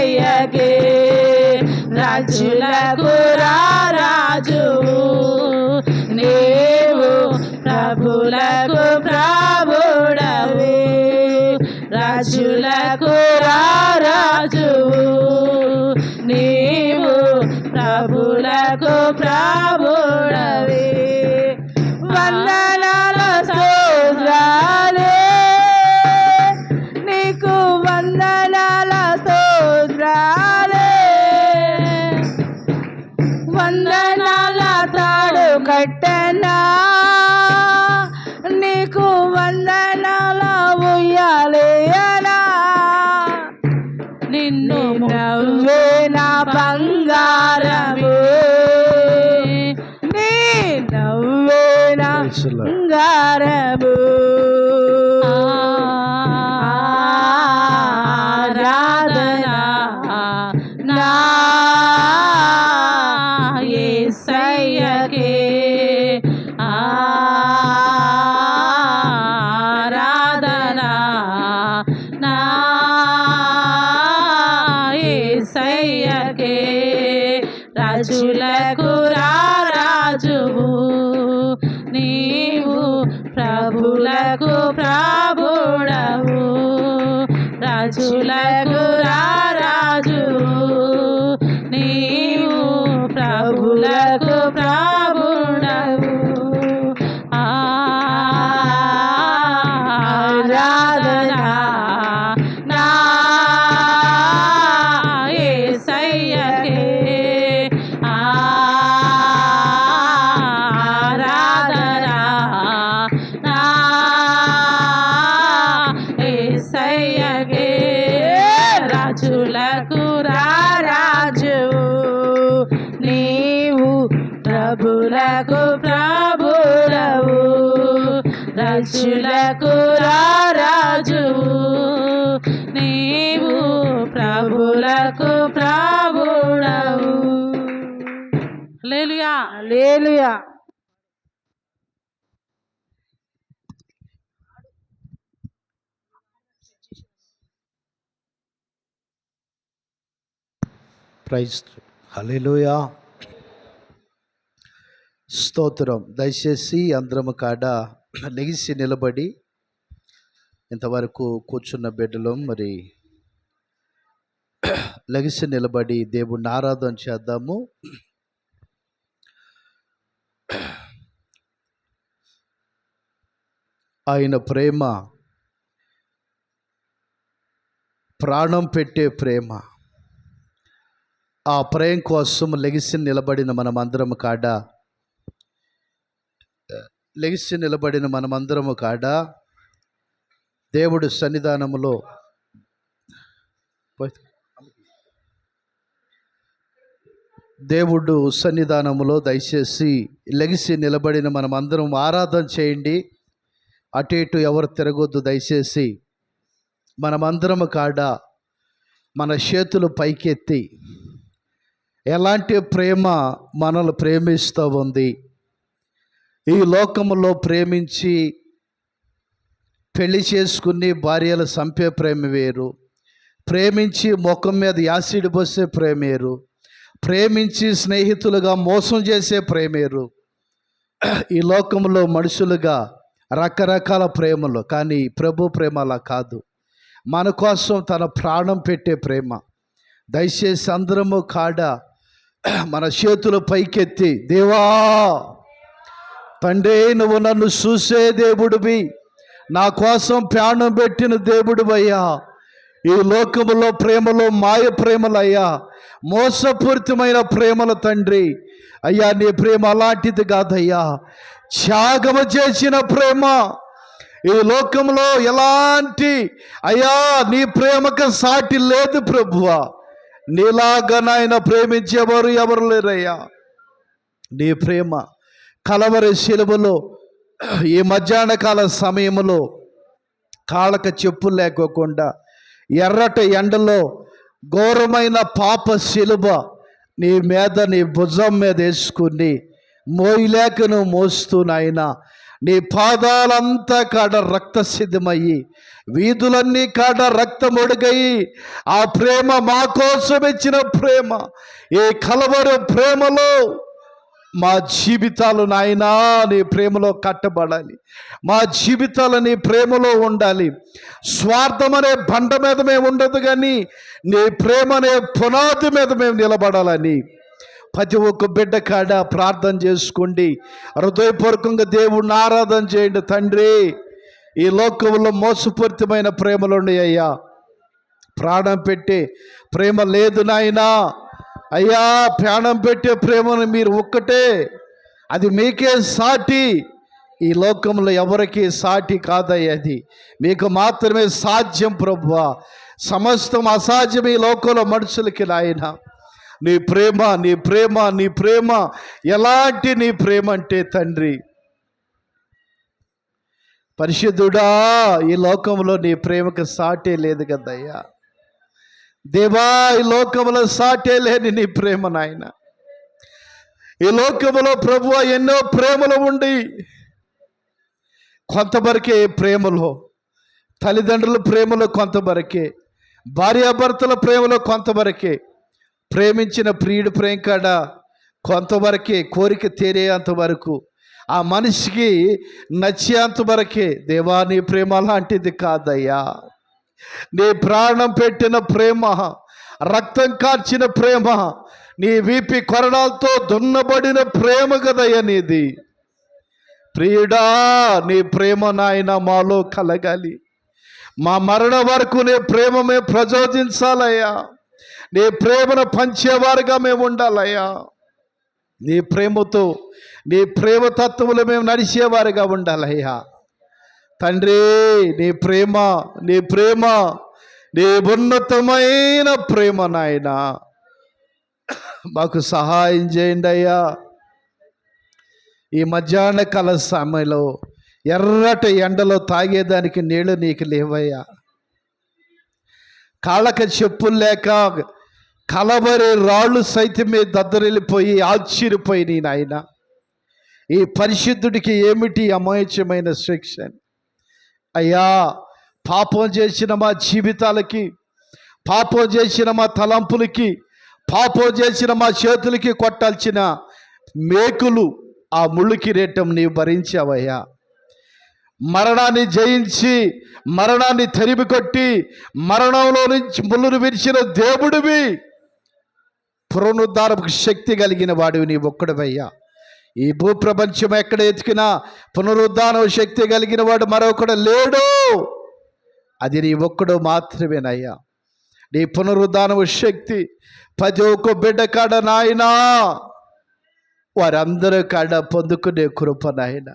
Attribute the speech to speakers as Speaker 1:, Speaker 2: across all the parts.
Speaker 1: యేసయ్యకే రాజులకు రాజువు నీవు, ప్రభులకు ప్రభుడవు, రాజులకు రాజువు నీవు, ప్రభులకు ప్రభుడవే. వందనాల స్తోత్రాలే నీకు, వందనాల స్తోత్రాలే, వందనాల తాడు కట్టనా నీకు, వందనాల ఉయ్యాలేయనా, నిన్ను నవ్వే నా బంగారము, నీ నవ్వే నా బంగారము. ఆరాధనా నా యేసయ్యకే, ఆరాధనా నా యేసయ్యకే రాజులకు రాజువు నీవు, ప్రభులకు ప్రభుడవు, రాజులకు రాజువు నీవు, ప్రభులకు ప్రభుడవు. ఆరాధనా నా యేసయ్యకే, ఆరాధనా నా యేసయ్యకే రాజులకు రాజువు నీవు, ప్రభులకు ప్రభుడవు, రాజులకు రాజువు నీవు, ప్రభులకు ప్రభుడవు. హల్లెలూయా, హల్లెలూయా.
Speaker 2: ప్రైజ్, హల్లెలూయా, స్తోత్రం. దయచేసి అందరము కాడ లెగిసి నిలబడి ఇంతవరకు కూర్చున్న బిడ్డలు మరి లెగిసి నిలబడి దేవుణ్ణి ఆరాధన చేద్దాము. ఆయన ప్రేమ ప్రాణం పెట్టే ప్రేమ. ఆ ప్రేమ కోసం లెగిసి నిలబడిన మనమందరము కాడ దేవుడు సన్నిధానములో దయచేసి లెగిసి నిలబడిన మనమందరం ఆరాధన చేయండి. అటు ఇటు ఎవరు తిరగొద్దు. దయచేసి మనమందరము కాడ మన చేతులు పైకెత్తి ఎలాంటి ప్రేమ మనల్ని ప్రేమిస్తూ ఉంది. ఈ లోకములో ప్రేమించి పెళ్లి చేసుకుని భార్యలు చంపే ప్రేమ వేరు, ప్రేమించి ముఖం మీద యాసిడ్ పోసే ప్రేమ వేరు, ప్రేమించి స్నేహితులుగా మోసం చేసే ప్రేమ వేరు. ఈ లోకంలో మనుషులుగా రకరకాల ప్రేమలు, కానీ ప్రభు ప్రేమ అలా కాదు. మన కోసం తన ప్రాణం పెట్టే ప్రేమ. దయచేసి అందరము కాడ మన చేతులు పైకెత్తి, దేవా తండ్రి, నువ్వు నన్ను చూసే దేవుడివి, నా కోసం ప్రాణం పెట్టిన దేవుడివయ్యా. ఈ లోకములో ప్రేమలో మాయ ప్రేమలయ్యా, మోసపూరితమైన ప్రేమల తండ్రి అయ్యా. నీ ప్రేమ అలాంటిది కాదయ్యా, త్యాగము చేసిన ప్రేమ. ఈ లోకంలో ఎలాంటి అయ్యా నీ ప్రేమకు సాటి లేదు ప్రభువా. నీలాగా నాయన ప్రేమించేవారు ఎవరు లేరయ్యా. నీ ప్రేమ కలవరి శిలువలో ఈ మధ్యాహ్న కాల సమయంలో కాళ్ళకు చెప్పులు లేకోకుండా ఎర్రటి ఎండలో ఘోరమైన పాప శిలువ నీ మీద, నీ భుజం మీద వేసుకుని మోయలేక నువ్వు మోస్తూ నాయన నీ పాదాలంతా కాడ రక్త సిద్ధమయ్యి, వీధులన్నీ కాడ రక్తమొడుగయి, ఆ ప్రేమ మా కోసం ఇచ్చిన ప్రేమ, ఏ కలవరు ప్రేమలో మా జీవితాలు నాయనా నీ ప్రేమలో కట్టబడాలి. మా జీవితాలు నీ ప్రేమలో ఉండాలి. స్వార్థం అనే బండ మీద మేము ఉండదు, కానీ నీ ప్రేమ అనే పునాది మీద మేము నిలబడాలని ప్రతి ఒక్క బిడ్డ కాడ ప్రార్థన చేసుకోండి. హృదయపూర్వకంగా దేవుణ్ణి ఆరాధన చేయండి. తండ్రి, ఈ లోకంలో మోసపూరితమైన ప్రేమలు ఉన్నాయ్యా, ప్రాణం పెట్టే ప్రేమ లేదు నాయనా. అయ్యా, ప్రాణం పెట్టే ప్రేమను మీరు ఒక్కటే, అది మీకే సాటి. ఈ లోకంలో ఎవరికి సాటి కాదయ్యా, అది మీకు మాత్రమే సాధ్యం ప్రభువా. సమస్తం అసాధ్యం ఈ లోకంలో మనుషులకి నాయన. నీ ప్రేమ, నీ ప్రేమ, నీ ప్రేమ ఎలాంటి నీ ప్రేమ అంటే తండ్రి పరిశుద్ధుడా, ఈ లోకంలో నీ ప్రేమకు సాటే లేదు కదయ్యా. దేవా, ఈ లోకంలో సాటే లేని నీ ప్రేమ నాయన. ఈ లోకంలో ప్రభువా ఎన్నో ప్రేమలు ఉండి, కొంతవరకే ప్రేమలో, తల్లిదండ్రుల ప్రేమలో కొంతవరకే, భార్యాభర్తల ప్రేమలో కొంతవరకే, ప్రేమించిన ప్రియుడు ప్రేమ కాడ కొంతవరకే, కోరిక తీరేంత వరకు, ఆ మనిషికి నచ్చేంత వరకే. దేవా, నీ ప్రేమ లాంటిది కాదయ్యా. నీ ప్రాణం పెట్టిన ప్రేమ, రక్తం కార్చిన ప్రేమ, నీ వీపి కొరడాలతో దున్నబడిన ప్రేమ కదయ్యా నీది. ప్రియుడా, నీ ప్రేమ నాయన మాలో కలగాలి. మా మరణం వరకు నీ ప్రేమ మేము ప్రచోదించాలయ్యా. నీ ప్రేమను పంచేవారుగా మేము ఉండాలయ్యా. నీ ప్రేమతో, నీ ప్రేమ తత్వములు మేము నడిచేవారుగా ఉండాలయ్యా. తండ్రి, నీ ప్రేమ, నీ ప్రేమ, నీ ఉన్నతమైన ప్రేమ నాయన మాకు సహాయం చేయండి అయ్యా. ఈ మధ్యాహ్న కాల సమయంలో ఎర్రటి ఎండలో తాగేదానికి నీళ్లు నీకు లేవయ్యా. కాళ్ళకి చెప్పులు లేక కలబరి రాళ్ళు సైతమే దద్దరిల్లిపోయి ఆశ్చర్యపోయి నీ నాయన. ఈ పరిశుద్ధుడికి ఏమిటి అమాయచమైన శిక్ష అయ్యా. పాపం చేసిన మా జీవితాలకి, పాపం చేసిన మా తలంపులకి, పాపం చేసిన మా చేతులకి కొట్టాల్సిన మేకులు, ఆ ముళ్ళు కిరీటం నీవు భరించావయ్యా. మరణాన్ని జయించి, మరణాన్ని తరిమి కొట్టి, మరణంలో నుంచి ముళ్ళును విరిచిన దేవుడివి, పునరుద్ధారపు శక్తి కలిగిన వాడివి నీ ఒక్కడివయ్యా. ఈ భూప్రపంచం ఎక్కడ ఎతికినా పునరుద్ధాన శక్తి కలిగిన వాడు మరొకడు లేడు. అది నీ ఒక్కడు మాత్రమేనయ్యా. నీ పునరుద్ధానము శక్తి ప్రతి ఒక్క బిడ్డ కాడ నాయనా, వారందరూ కాడ పొందుకునే కృప నాయన.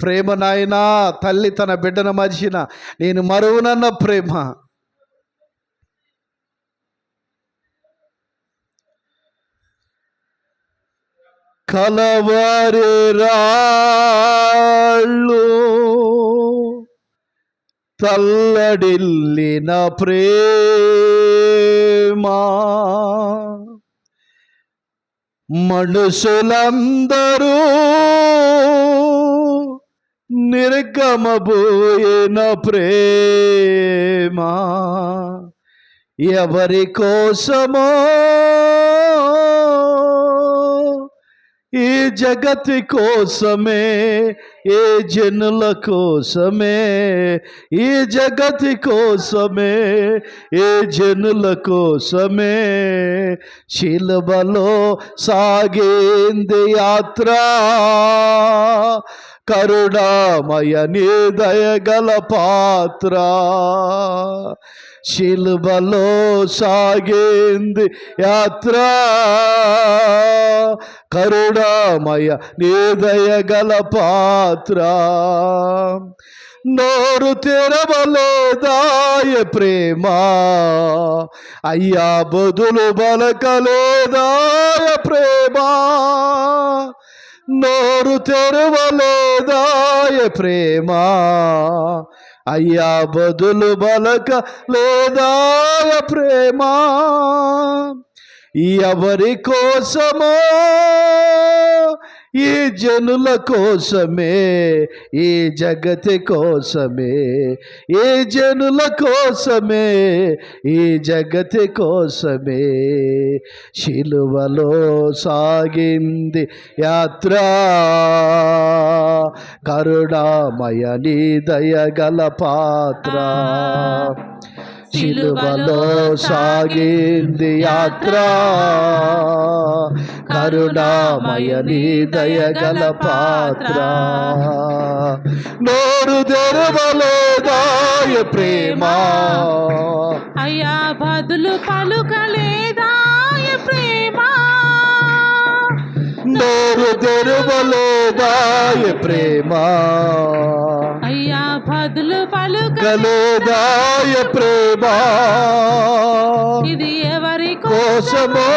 Speaker 2: ప్రేమ నాయనా, తల్లి తన బిడ్డను మరిచిన నేను మరువనన్న ప్రేమ, కలవరి రాళ్ళు తల్లడిల్లిన ప్రేమ, మనుషులందరూ నిర్గమబోయిన ప్రేమ, ఎవరి కోసమో ఈ జగతి కోసమే, ఏ జనుల కోసమే, ఈ జగతి కోసమే, ఏ జనుల కోసమే శిలువలో సాగేంది యాత్ర. కరుణామయ నీ దయగల పాత్ర, శిలువలో సాగేంది యాత్ర. కరుణామయ నీ దయగల పాత్ర, నోరు తెరవలేదాయ ప్రేమ, అయ్యా బదులు బలకలేదాయ ప్రేమ. నోరు తెరవలేదాయ ప్రేమ, అయ్యా బదులు బలక లేదాయ ప్రేమ. ఎవరి కోసమో ఈ జనుల కోసమే, ఈ జగతి కోసమే, ఈ జనుల కోసమే, ఈ జగతి కోసమే శిలువలో సాగింది యాత్ర. కరుణామయ నీ దయగల పాత్ర. శిలువలో సాగింది యాత్ర. కరుణామయ నీ దయగల పాత్ర. నోరు తెరవలేదాయ ప్రేమ,
Speaker 1: అయ్యా బదులు పలుకలేదాయ ప్రేమ.
Speaker 2: నోరు తెరవలేదాయ ప్రేమ,
Speaker 1: అయ్యా బదులు
Speaker 2: పలుకలేదాయ ప్రేమ.
Speaker 1: ఇది ఎవరి
Speaker 2: కోసమో,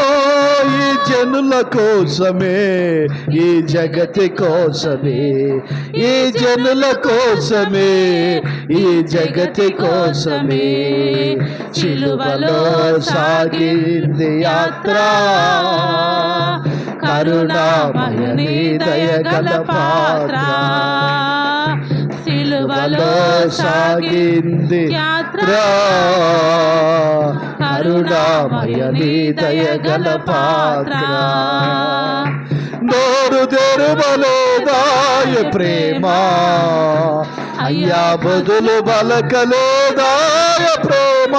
Speaker 2: ఈ జనుల కోసమే, ఈ జగతి కోసమే, ఈ జనుల కోసమే, ఈ జగతి కోసమే శిలువలో సాగింది యాత్ర. కరుణామయ నీ దయగల పాత్ర.
Speaker 1: శిలువలో
Speaker 2: సాగింది యాత్ర. కరుణామయ నీ దయగల పాత్ర. నోరు తెరవలేదాయ ప్రేమ, అయ్యా బదులు పలకలేదాయ ప్రేమ.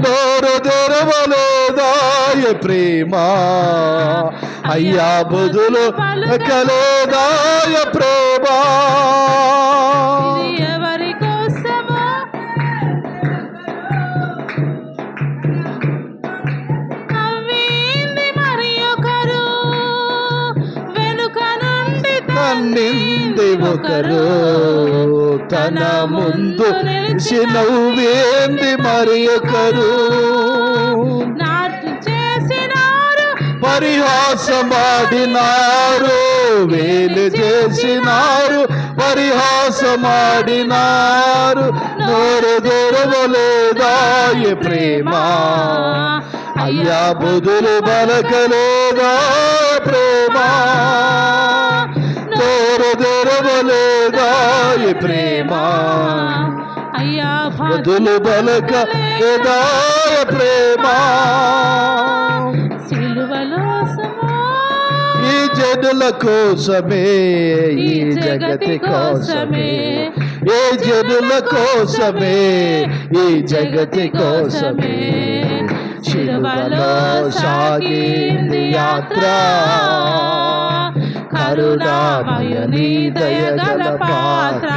Speaker 2: నోరు తెరవలేదాయ ప్రేమ, అయ్యా బదులు పలకలేదాయ ప్రేమ.
Speaker 1: ఎవరి కోసమో, నవ్వింది మరి ఒకరు, వెనుక నుండి
Speaker 2: తన్నింది ఒకరు, తన ముందు నిలిచి నవ్వేంది మరి ఒకరు.
Speaker 1: నాట్యం చేసినారు,
Speaker 2: పరిహాసమాడినారు, వేలు చేసినారు, పరిహాసమాడినారు. నోరు తెరవలేదాయ ప్రేమ, అయ్యా బదులు పలకలేదాయ ప్రేమ. నోరు తెరవలేదాయ ప్రేమ,
Speaker 1: అయ్యా
Speaker 2: బదులు పలకలేదాయ ప్రేమ.
Speaker 1: సిలువలో
Speaker 2: ఈ జనుల కోసమే, ఈ జగతి కోసమే, ఈ జనుల కోసమే, ఈ జగతి కోసమే శిలువలో సాగింది యాత్ర. కరుణామయ నీ దయగల పాత్ర.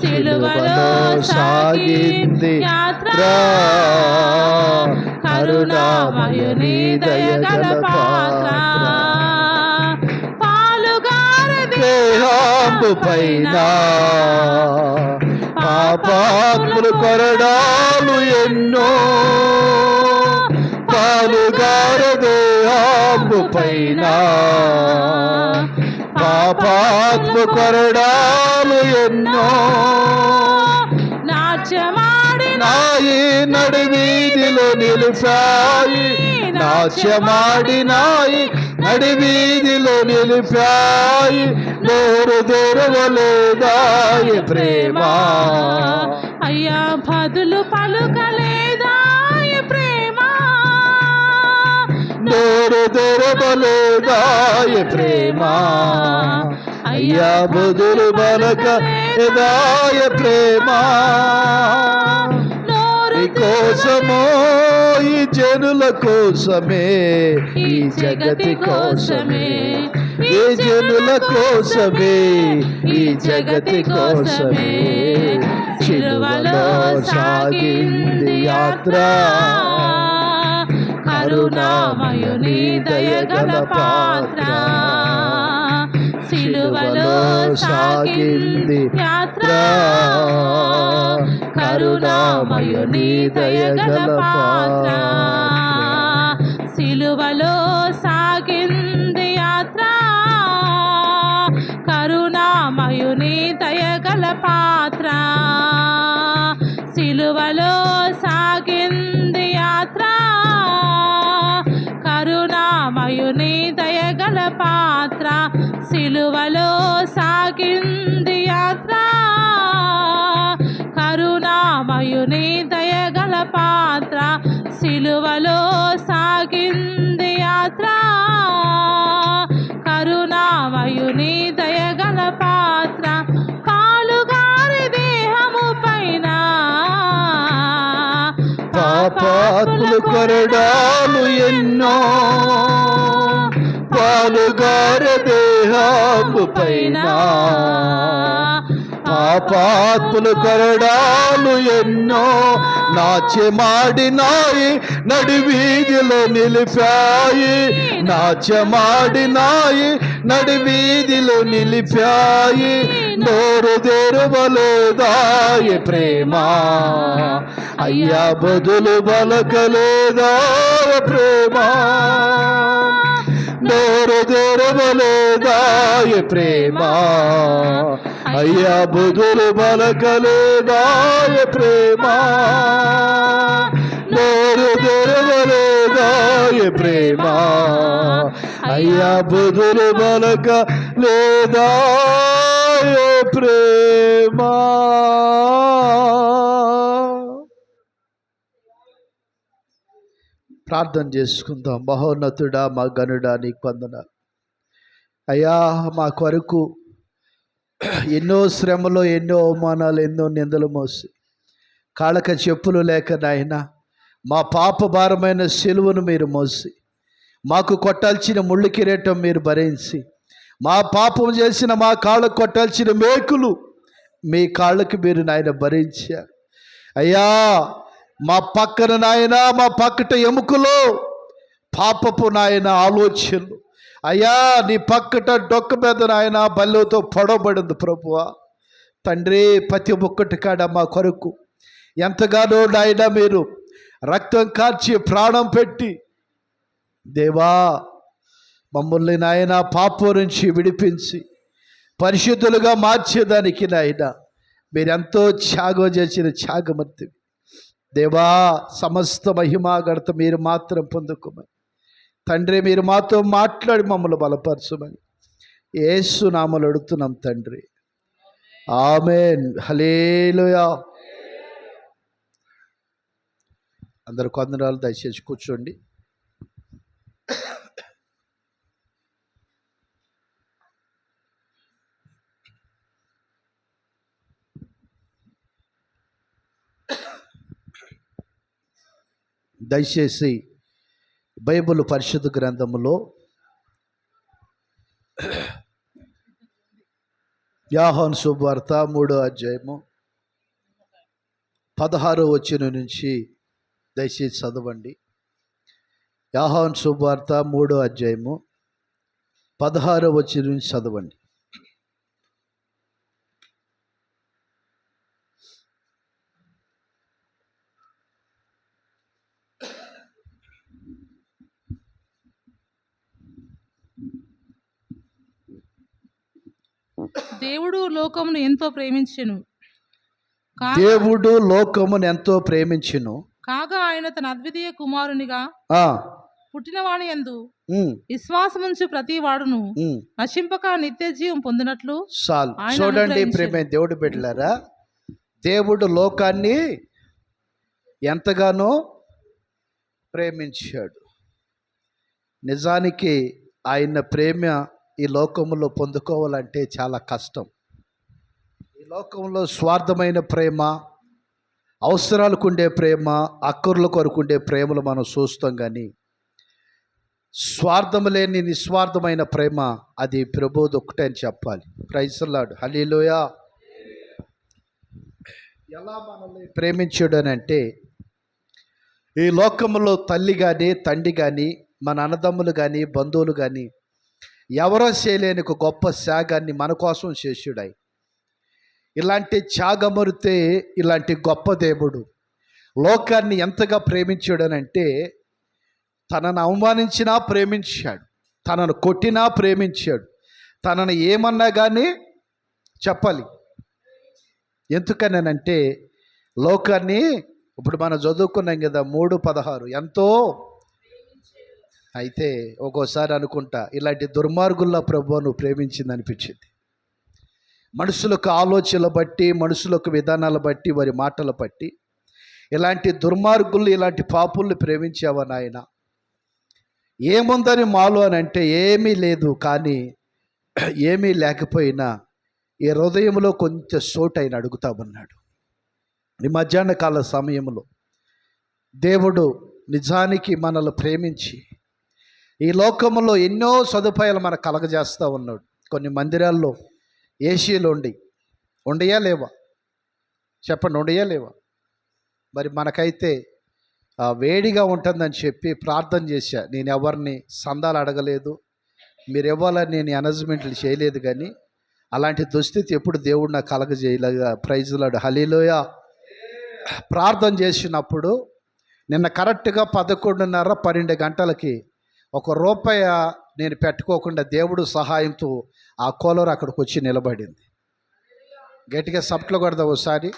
Speaker 2: సిలువలో సాగింది యాత్ర. కరుణామయ నీ దయగల పాత్ర.
Speaker 1: పాలుగారు
Speaker 2: దేహాంబు పైన పాపాత్ములు కొరడాలు ఎన్నో. పాలుగారు దేహాంబు పైన పాపాత్మ కొరడాలు ఎన్నో.
Speaker 1: నాట్యమాడి
Speaker 2: నాయి నడివీధిలో నిలిపాయి, నాట్యమాడినాయి నడివీధిలో నిలిపాయి. నోరు తెరవలేదాయ ప్రేమ,
Speaker 1: అయ్యా బదులు పలుకలేదాయ ప్రేమ.
Speaker 2: నోరు తెరవలేదాయ ప్రేమ, అయ్యా బదులు పలకలేదాయ ప్రేమ. నీ కోసమో, ఈ జనుల కోసమే, ఈ జగతి కోసమే, ఈ జనుల కోసమే, ఈ జగతి కోసమే శిలువలో సాగింది యాత్ర.
Speaker 1: కరుణామయుని దయగల పాత్ర. సిలువలో సాగింది యాత్ర. కరుణామయుని దయగల పాత్ర. సిలువలో సాగింది యాత్ర. కరుణామయుని దయగల పాత్ర. సిలువలో సాగింది యాత్ర. కరుణామయుని కరుణామయుని దయగల పాత్ర, సిలువలో సాగింది యాత్ర. కరుణామయుని దయగల పాత్ర, పాలుగారి దేహము పైన
Speaker 2: పాపాత్ములు కొరడాలు ఎన్నో, పాలుగార దేహము పైన పాపాత్ములు కొరడాలు ఎన్నో, నాట్యమాడినాయి నడివీధిలో నిలిపాయి, నాట్యమాడినాయి నడివీధిలో నిలిపాయి. నోరు తెరవలేదాయి ప్రేమ, అయ్యా బదులు బలకలేదాయ ప్రేమ. నోరు తెరవలేదాయ ప్రేమ, అయ్యా బదులు బలకలేదాయ ప్రేమ. నోరు తెరవలేదాయ ప్రేమ, అయ్యా బదులు బలకలేదాయ ప్రేమ. ప్రార్థన చేసుకుందాం. మహోన్నతుడా, మా గనుడా, నీకు వందనాలు అయ్యా. మా కొరకు ఎన్నో శ్రమలు, ఎన్నో అవమానాలు, ఎన్నో నిందలు మోసి, కాళ్ళక చెప్పులు లేక నాయన మా పాప భారమైన సిలువను మీరు మోసి, మాకు కొట్టాల్సిన ముళ్ళు కిరీటం మీరు భరించి, మా పాపం చేసిన మా కాళ్ళకు కొట్టాల్సిన మేకులు మీ కాళ్ళకి మీరు నాయన భరించారు అయ్యా. మా పక్కన నాయన, మా పక్కట ఎముకలో పాపపు నాయన ఆలోచనలు అయ్యా, నీ పక్కట డొక్క మీద నాయన బల్లెతో పొడవబడింది ప్రభువా తండ్రి. ప్రతి ఒక్కటి కాడ మా కొరకు ఎంతగానో నాయన మీరు రక్తం కార్చి ప్రాణం పెట్టి దేవా మమ్మల్ని నాయన పాపం నుంచి విడిపించి పరిశుద్ధులుగా మార్చేదానికి నాయన మీరెంతో త్యాగం చేసిన త్యాగమూర్తి దేవా. సమస్త మహిమా ఘనత మీరు మాత్రం పొందుకోమని తండ్రి, మీరు మాతో మాట్లాడి మమ్మల్ని బలపరచమని యేసు నామములో అడుగుతున్నాం తండ్రి, ఆమేన్. హల్లెలూయా. అందరు కొందనాలు దయచేసి కూర్చోండి. దయచేసి బైబిల్ పరిశుద్ధ గ్రంథములో యోహాను శుభవార్త 3వ అధ్యాయము 16వ వచనం నుంచి దయచేసి చదవండి. యోహాను శుభవార్త 3వ అధ్యాయము 16వ వచనం నుంచి చదవండి.
Speaker 1: దేవుడు లోకమును ఎంతో ప్రేమించెను,
Speaker 2: దేవుడు లోకమును ఎంతో ప్రేమించెను,
Speaker 1: కాగా ఆయన తన అద్వితీయ కుమారునిగా పుట్టినవాని యందు విశ్వాసముంచు ప్రతి వాడును నశింపక నిత్య జీవం పొందినట్లు.
Speaker 2: చూడండి ప్రేమ దేవుడు బిడ్డలారా, దేవుడు లోకాన్ని ఎంతగానో ప్రేమించాడు. నిజానికి ఆయన ప్రేమ ఈ లోకంలో పొందుకోవాలంటే చాలా కష్టం. ఈ లోకంలో స్వార్థమైన ప్రేమ, అవసరాలకు ఉండే ప్రేమ, అక్కర్ల కొరకు ఉండే ప్రేమలు మనం చూస్తాం. కానీ స్వార్థం లేని నిస్వార్థమైన ప్రేమ అది ప్రభువుది ఒక్కటే అని చెప్పాలి. Praise the Lord. హల్లెలూయా. ఎలా మనల్ని ప్రేమించాడు అని అంటే, ఈ లోకంలో తల్లి కానీ తండ్రి కానీ మన అన్నదమ్ములు కానీ బంధువులు కానీ ఎవరో చేయలేని ఒక గొప్ప త్యాగాన్ని మన కోసం చేసాడు. ఇలాంటి త్యాగమరితే ఇలాంటి గొప్ప దేవుడు లోకాన్ని ఎంతగా ప్రేమించాడనంటే, తనను అవమానించినా ప్రేమించాడు, తనను కొట్టినా ప్రేమించాడు, తనను ఏమన్నా కానీ చెప్పాలి. ఎందుకనంటే లోకాన్ని ఇప్పుడు మనం చదువుకున్నాం కదా 3:16 ఎంతో. అయితే ఒక్కోసారి అనుకుంటా ఇలాంటి దుర్మార్గుల్లా ప్రభువు నువ్వు ప్రేమించింది అనిపించింది. మనుషులకు ఆలోచనలు బట్టి, మనుషులకు విధానాలు బట్టి, వారి మాటలు బట్టి ఇలాంటి దుర్మార్గులు, ఇలాంటి పాపుల్ని ప్రేమించావా నాయన? ఏముందని మాలో అని అంటే ఏమీ లేదు. కానీ ఏమీ లేకపోయినా ఈ హృదయంలో కొంచెం చోటు ఆయన అడుగుతామన్నాడు. ఈ మధ్యాహ్న కాల సమయంలో దేవుడు నిజానికి మనల్ని ప్రేమించి ఈ లోకంలో ఎన్నో సదుపాయాలు మనకు కలగజేస్తూ ఉన్నాడు. కొన్ని మందిరాల్లో ఏసీలు ఉండయా లేవా? చెప్పండి, ఉండయా లేవా? మరి మనకైతే వేడిగా ఉంటుందని చెప్పి ప్రార్థన చేశా. నేను ఎవరిని సందాలు అడగలేదు, మీరు ఇవ్వాలని నేను అనౌన్స్మెంట్లు చేయలేదు. కానీ అలాంటి దుస్థితి ఎప్పుడు దేవుడు నాకు కలగజేయలేగా. ప్రైజ్లాడు, హల్లెలూయా. ప్రార్థన చేసినప్పుడు నిన్న కరెక్ట్గా 11:30, 12 గంటలకి ₹1 నేను పెట్టుకోకుండా దేవుడు సహాయంతో ఆ కూలర్ అక్కడికి వచ్చి నిలబడింది. గట్టిగా సప్ట్లో కొడదా ఒకసారి.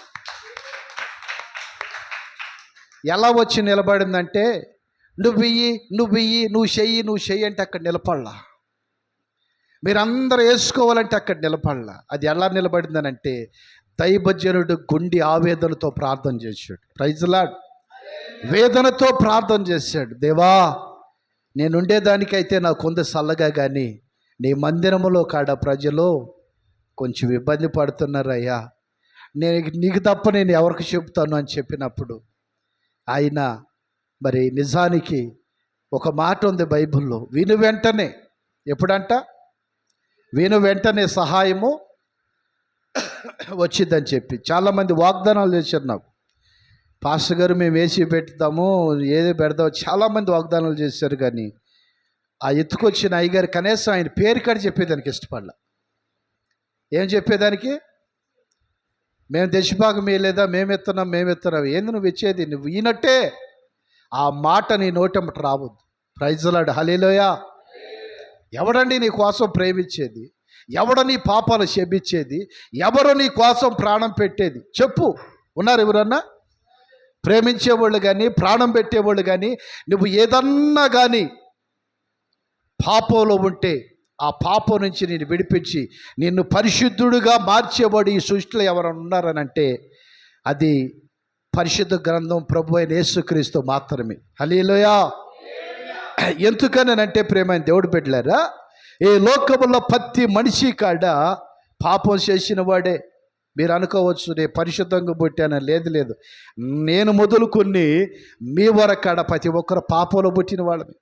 Speaker 2: ఎలా వచ్చి నిలబడిందంటే, నువ్వు చెయ్యి అంటే అక్కడ నిలబడలా. మీరందరూ వేసుకోవాలంటే అక్కడ నిలబడలా. అది ఎలా నిలబడిందనంటే, దైవజనుడు గుండె ఆవేదనతో ప్రార్థన చేశాడు. Praise Lord. వేదనతో ప్రార్థన చేశాడు. దేవా, నేనుండేదానికైతే నాకు కొంత చల్లగా, కానీ నీ మందిరములో కాడ ప్రజలు కొంచెం ఇబ్బంది పడుతున్నారయ్యా, నీకు తప్ప నేను ఎవరికి చెబుతాను అని చెప్పినప్పుడు ఆయన మరి నిజానికి ఒక మాట ఉంది బైబిల్లో, విను వెంటనే, ఎప్పుడంట? విను వెంటనే సహాయము వచ్చిందని చెప్పి చాలామంది వాగ్దానాలు చేశారు నాకు. పాస్టర్ గారు మేము వేసి పెడతాము, ఏదో పెడతాము, చాలామంది వాగ్దానాలు చేశారు. కానీ ఆ ఎత్తుకొచ్చిన అయ్యగారు కనీసం ఆయన పేరు కాడ చెప్పేదానికి ఇష్టపడలా. ఏం చెప్పేదానికి? మేము దశభాగం వేయలేదా, మేము ఎత్తున్నాం. ఏంది నువ్వు ఇచ్చేది? నువ్వు ఈనట్టే ఆ మాట నీ నోటమ్మట రావద్దు. ప్రైజ్ లార్డ్, హల్లెలూయా. ఎవడండి నీ కోసం ప్రేమించేది? ఎవడ నీ పాపాలు క్షమించేది? ఎవరు నీ కోసం ప్రాణం పెట్టేది? చెప్పు, ఉన్నారు ఎవరన్నా? ప్రేమించేవాళ్ళు కానీ, ప్రాణం పెట్టేవాళ్ళు కానీ, నువ్వు ఏదన్నా కానీ పాపంలో ఉంటే ఆ పాపం నుంచి నేను విడిపించి నిన్ను పరిశుద్ధుడుగా మార్చేవాడు ఈ సృష్టిలో ఎవరైనా ఉన్నారనంటే అది పరిశుద్ధ గ్రంథం ప్రభు అయిన యేసుక్రీస్తు మాత్రమే. హల్లెలూయా. ఎందుకనంటే ప్రేమైన దేవుడు బిడ్డలారా, ఈ లోకములో ప్రతి మనిషి కాడ పాపం చేసిన వాడే. మీరు అనుకోవచ్చు, నేను పరిశుద్ధంగా పుట్టాను. లేదు, నేను మొదలుకొని మీ వరకాడ ప్రతి ఒక్కరు పాపంలో పుట్టిన వాళ్ళని,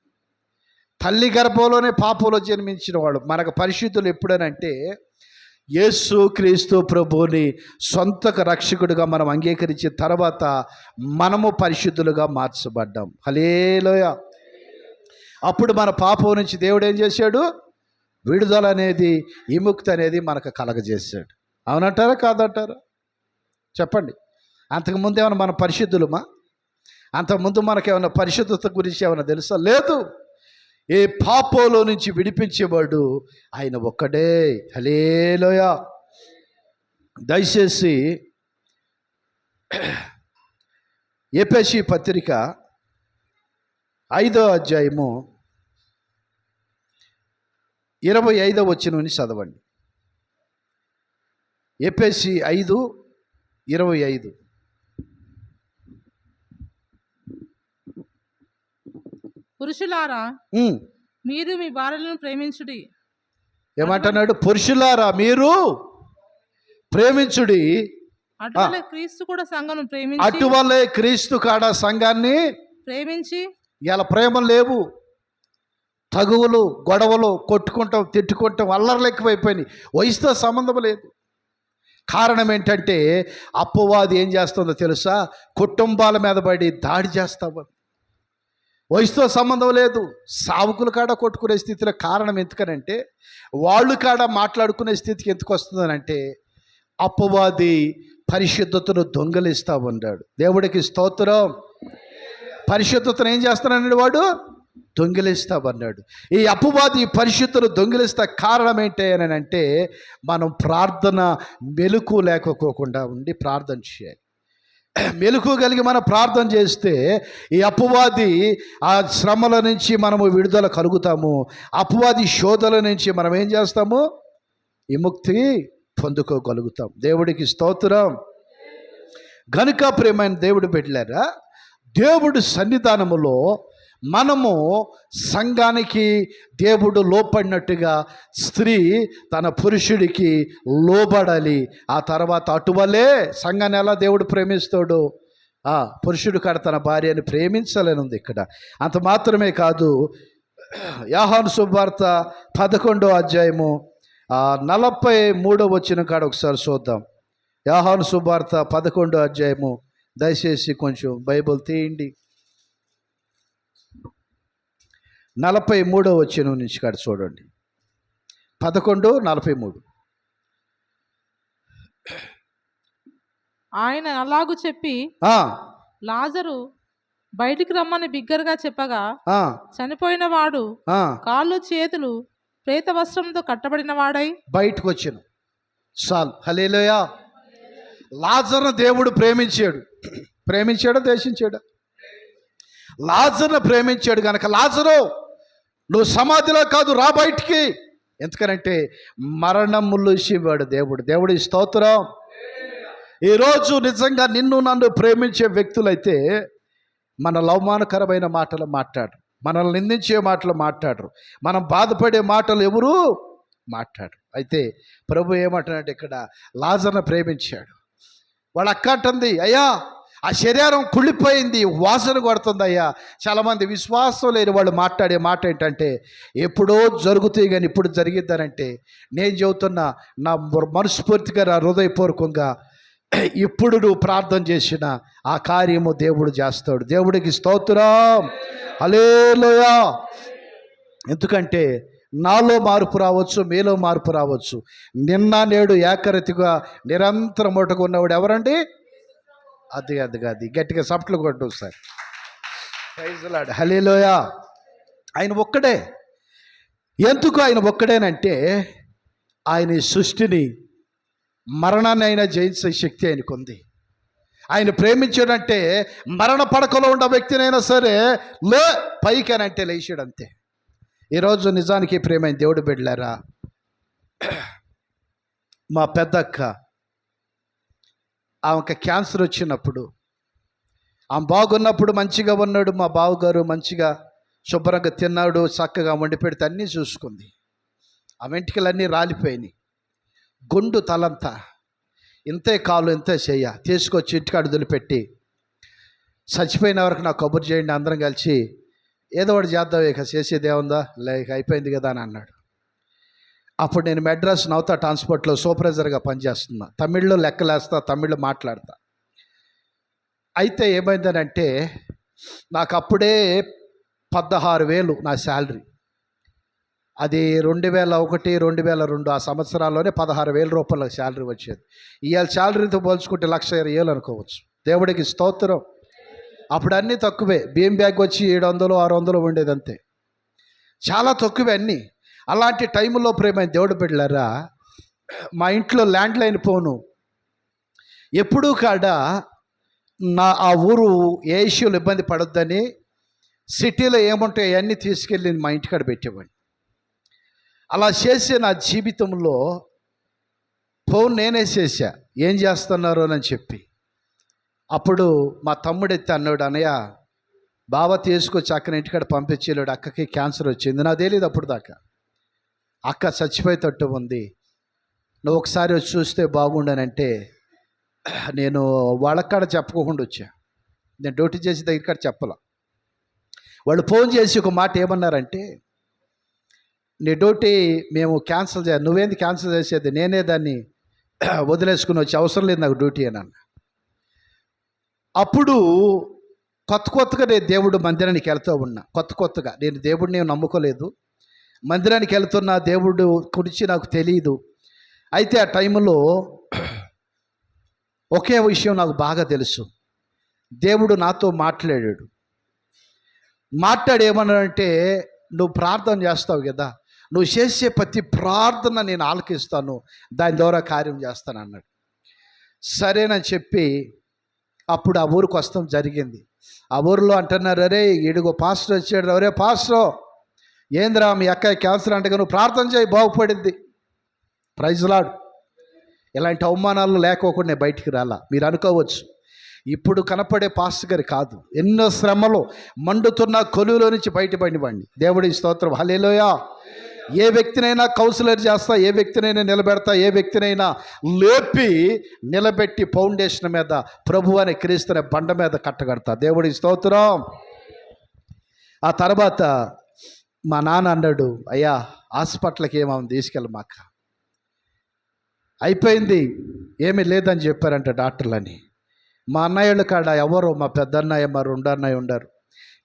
Speaker 2: తల్లి గర్భంలోనే పాపంలో జన్మించిన వాడు. మనకు పరిశుద్ధులు ఎప్పుడనంటే యేసు క్రీస్తు ప్రభువుని సొంత రక్షకుడిగా మనం అంగీకరించిన తర్వాత మనము పరిశుద్ధులుగా మార్చబడ్డాం. హల్లెలూయా. అప్పుడు మన పాపం నుంచి దేవుడు ఏం చేశాడు? విడుదల అనేది, విముక్తి అనేది మనకు కలగజేశాడు. అవునంటారా కాదంటారా? చెప్పండి. అంతకుముందు ఏమైనా మన పరిశుద్ధులమా? అంతకుముందు మనకేమైనా పరిశుద్ధత గురించి ఏమైనా తెలుసా? లేదు. ఏ పాపంలో నుంచి విడిపించేవాడు ఆయన ఒక్కడే. హల్లెలూయా. దయచేసి ఎఫెసీ పత్రిక 5వ అధ్యాయము 25వ వచనం నుంచి చదవండి. ఎఫెసీ 5:25.
Speaker 1: పురుషులారా, మీరు మీ భార్యలను ప్రేమించుడి.
Speaker 2: ఏమంటున్నాడు? పురుషులారా, మీరు ప్రేమించుడి.
Speaker 1: అటువలే క్రీస్తు కూడా సంఘమును ప్రేమించి,
Speaker 2: అటువలే క్రీస్తు కాడ సంఘాన్ని ప్రేమించి. ఇలా ప్రేమ లేవు, తగువులు, గొడవలు, కొట్టుకుంటాం, తిట్టుకుంటాం, అల్లర్లు ఎక్కువైపోయినాయి. వయసుతో సంబంధం లేదు. కారణం ఏంటంటే అపవాది ఏం చేస్తుందో తెలుసా? కుటుంబాల మీద పడి దాడి చేస్తావు. వయసుతో సంబంధం లేదు. సావుకుల కాడ కొట్టుకునే స్థితిలో. కారణం ఎందుకనంటే వాళ్ళు కాడ మాట్లాడుకునే స్థితికి ఎందుకు వస్తుందనంటే అపవాది పరిశుద్ధతను దొంగలిస్తూ ఉన్నాడు. దేవుడికి స్తోత్రం. పరిశుద్ధతను ఏం చేస్తానన్నాడు? వాడు దొంగిలిస్తామన్నాడు. ఈ అపవాది పరిశుద్ధతను దొంగిలిస్తా కారణం ఏంటి అని అంటే మనం ప్రార్థన మెలకు లేకపోకుండా ఉండి ప్రార్థన చేయాలి. మెలకు కలిగి మనం ప్రార్థన చేస్తే ఈ అపవాది ఆ శ్రమల నుంచి మనము విడుదల కలుగుతాము. అపవాది శోధల నుంచి మనం ఏం చేస్తాము? విముక్తి పొందుకోగలుగుతాం. దేవుడికి స్తోత్రం. గనుక ప్రియమైన దేవుడు బిడ్డలారా, దేవుడు సన్నిధానములో మనము సంఘానికి దేవుడు లోపడినట్టుగా స్త్రీ తన పురుషుడికి లోబడాలి. ఆ తర్వాత అటువలే సంఘాన్ని ఎలా దేవుడు ప్రేమిస్తాడు, పురుషుడు కాడ తన భార్యని ప్రేమించాలనుంది ఇక్కడ. అంత మాత్రమే కాదు, యోహాను సువార్త 11వ అధ్యాయము 43వ వచనం కాడ ఒకసారి చూద్దాం. యోహాను సువార్త 11వ అధ్యాయము, దయచేసి కొంచెం బైబిల్ తీయండి. 43వ వచనం నుంచి కాడ చూడండి. 11:43.
Speaker 1: ఆయన అలాగు చెప్పి లాజరు బయటికి రమ్మని బిగ్గరగా చెప్పగా చనిపోయిన వాడు కాళ్ళు చేతులు ప్రేత వస్త్రంతో కట్టబడిన వాడై
Speaker 2: బయటకు వచ్చాను. సాల్ హల్లెలూయా. లాజరును దేవుడు ప్రేమించాడు దేశించాడు. లాజరును ప్రేమించాడు కనుక, లాజరు నువ్వు సమాధిలో కాదు, రా బయటికి. ఎందుకనంటే మరణములుసివాడు దేవుడి స్తోత్రం. ఈరోజు నిజంగా నిన్ను నన్ను ప్రేమించే వ్యక్తులైతే మనల్ని అవమానకరమైన మాటలు మాట్లాడరు, మనల్ని నిందించే మాటలు మాట్లాడరు, మనం బాధపడే మాటలు ఎవరు మాట్లాడరు. అయితే ప్రభు ఏమంటాడంటే ఇక్కడ లాజరును ప్రేమించాడు. వాళ్ళ అక్క అంటుంది, అయ్యా ఆ శరీరం కుళ్ళిపోయింది, వాసన కొడుతుంది అయ్యా. చాలామంది విశ్వాసం లేని వాళ్ళు మాట్లాడే మాట ఏంటంటే, ఎప్పుడో జరుగుతాయి కానీ ఇప్పుడు జరిగిద్దనంటే, నేను చెబుతున్నా నా మనస్ఫూర్తిగా నా హృదయపూర్వకంగా, ఇప్పుడు నువ్వు ప్రార్థన చేసిన ఆ కార్యము దేవుడు చేస్తాడు. దేవుడికి స్తోత్రం, హల్లెలూయా. ఎందుకంటే నాలో మార్పు రావచ్చు, మీలో మార్పు రావచ్చు. నిన్న నేడు ఏకరీతిగా నిరంతరం ఉన్నవాడు ఎవరండి? అది గట్టిగా సప్ట్లు కొట్టు సార్. ప్రైజ్ లార్డ్, హల్లెలూయా. ఆయన ఒక్కడే. ఎందుకు ఆయన ఒక్కడేనంటే, ఆయన ఈ సృష్టిని మరణాన్ని అయినా జయించే శక్తి ఆయనకు ఉంది. ఆయన ప్రేమించాడంటే మరణ పడకలో ఉన్న వ్యక్తినైనా సరే పైకనంటే లేచాడు అంతే. ఈరోజు నిజానికి ప్రేమైన దేవుడు బిడ్డలారా, మా పెద్దక్క ఆమెకు క్యాన్సర్ వచ్చినప్పుడు, ఆమె బాగున్నప్పుడు మంచిగా ఉన్నాడు మా బావగారు, మంచిగా శుభ్రంగా తిన్నాడు, చక్కగా వండి పెడితే అన్నీ చూసుకుంది. ఆ వెంట్రుకలన్నీ రాలిపోయినాయి, గుండు తలంతా, ఇంతే కాలు ఇంతే చెయ్య తీసుకొచ్చి ఇంటికాడు వదిలిపెట్టి, చచ్చిపోయిన వరకు నాకు కబురు చేయండి, అందరం కలిసి ఏదో ఒకటి చేద్దాం, ఇక చేసేది ఏముందా, లేక అయిపోయింది కదా అని అన్నాడు. అప్పుడు నేను మెడ్రాస్ నౌతా ట్రాన్స్పోర్ట్లో సూపర్వైజర్గా పనిచేస్తున్నా. తమిళ్లో లెక్కలేస్తా, తమిళ్లో మాట్లాడతా. అయితే ఏమైందనంటే, నాకు అప్పుడే 16,000 నా శాలరీ. అది 2001, 2002 ఆ సంవత్సరాల్లోనే 16,000 రూపాయల శాలరీ వచ్చేది. ఇవాళ శాలరీతో పోల్చుకుంటే 1,20,000 అనుకోవచ్చు. దేవుడికి స్తోత్రం. అప్పుడు అన్నీ తక్కువే, బియ్యం బ్యాగ్ వచ్చి 700, 600 ఉండేది అంతే, చాలా తక్కువే అన్నీ. అలాంటి టైంలో ప్రేమైన దేవుడు బిడ్డలారా, మా ఇంట్లో ల్యాండ్ లైన్ ఫోను ఎప్పుడూ కాడ ఆ ఊరు ఏ ఇష్యూలు ఇబ్బంది పడొద్దని సిటీలో ఏముంటాయి అవన్నీ తీసుకెళ్ళి మా ఇంటికాడ పెట్టేవాడిని. అలా చేసే నా జీవితంలో ఫోన్ నేనే చేశా, ఏం చేస్తున్నారు అని చెప్పి. అప్పుడు మా తమ్ముడు ఎత్తి అన్నాడు, అన్నయ్య బావ తీసుకొచ్చి అక్కని ఇంటికాడ పంపించేవాడు, అక్కకి క్యాన్సర్ వచ్చింది. నాకు తెలియదు అప్పుడు దాకా. అక్క చచ్చిపోయేటట్టు ఉంది, నువ్వు ఒకసారి వచ్చి చూస్తే బాగుండనంటే, నేను వాళ్ళక్కడ చెప్పుకోకుండా వచ్చా. నేను డ్యూటీ చేసి దగ్గర చెప్పలా. వాళ్ళు ఫోన్ చేసి ఒక మాట ఏమన్నారంటే, నీ డ్యూటీ మేము క్యాన్సిల్ చేయాలి. నువ్వేంది క్యాన్సిల్ చేసేది, నేనే దాన్ని వదిలేసుకుని వచ్చి, అవసరం లేదు నాకు డ్యూటీ అని అన్న. అప్పుడు కొత్తగా నేను దేవుడు మందిరానికి వెళ్తూ ఉన్నా. కొత్తగా నేను దేవుడిని నమ్ముకోలేదు, మందిరానికి వెళ్తున్నా, దేవుడు గురించి నాకు తెలియదు. అయితే ఆ టైంలో ఒకే విషయం నాకు బాగా తెలుసు, దేవుడు నాతో మాట్లాడాడు. ఏమన్నాడంటే, నువ్వు ప్రార్థన చేస్తావు కదా, నువ్వు చేసే ప్రతి ప్రార్థన నేను ఆలకిస్తాను, దాని ద్వారా కార్యం చేస్తాను అన్నాడు. సరేనని చెప్పి అప్పుడు ఆ ఊరికి వస్తాం జరిగింది. ఆ ఊరిలో అంటున్నారు, అరే ఇడుగో పాస్టర్ వచ్చాడు, అరే పాస్టర్ ఏంద్రా మీ అక్క క్యాన్సర్ అంటే, నువ్వు ప్రార్థన చేయి బాగుపడింది. Praise lord. ఇలాంటి అవమానాలు లేకోకుండా నేను బయటికి రాలా. మీరు అనుకోవచ్చు ఇప్పుడు కనపడే పాస్టర్ గారు కాదు, ఎన్నో శ్రమలు మండుతున్న కొలువులో నుంచి బయటపడినవాడిని. దేవుడి స్తోత్రం, హల్లెలూయా. ఏ వ్యక్తినైనా కౌన్సిలర్ చేస్తా, ఏ వ్యక్తినైనా నిలబెడతా, ఏ వ్యక్తినైనా లేపి నిలబెట్టి ఫౌండేషన్ మీద ప్రభు అనే క్రీస్తునే బండ మీద కట్టగడతా. దేవుడి స్తోత్రం. ఆ తర్వాత మా నాన్న అన్నాడు, అయ్యా హాస్పిటల్కి ఏమవుతుంది తీసుకెళ్ళమాక, అయిపోయింది, ఏమీ లేదని చెప్పారంట డాక్టర్లని. మా అన్నయ్యల కాడ ఎవరు, మా పెద్దన్నయ్య మరి రెండు అన్నయ్య ఉండారు,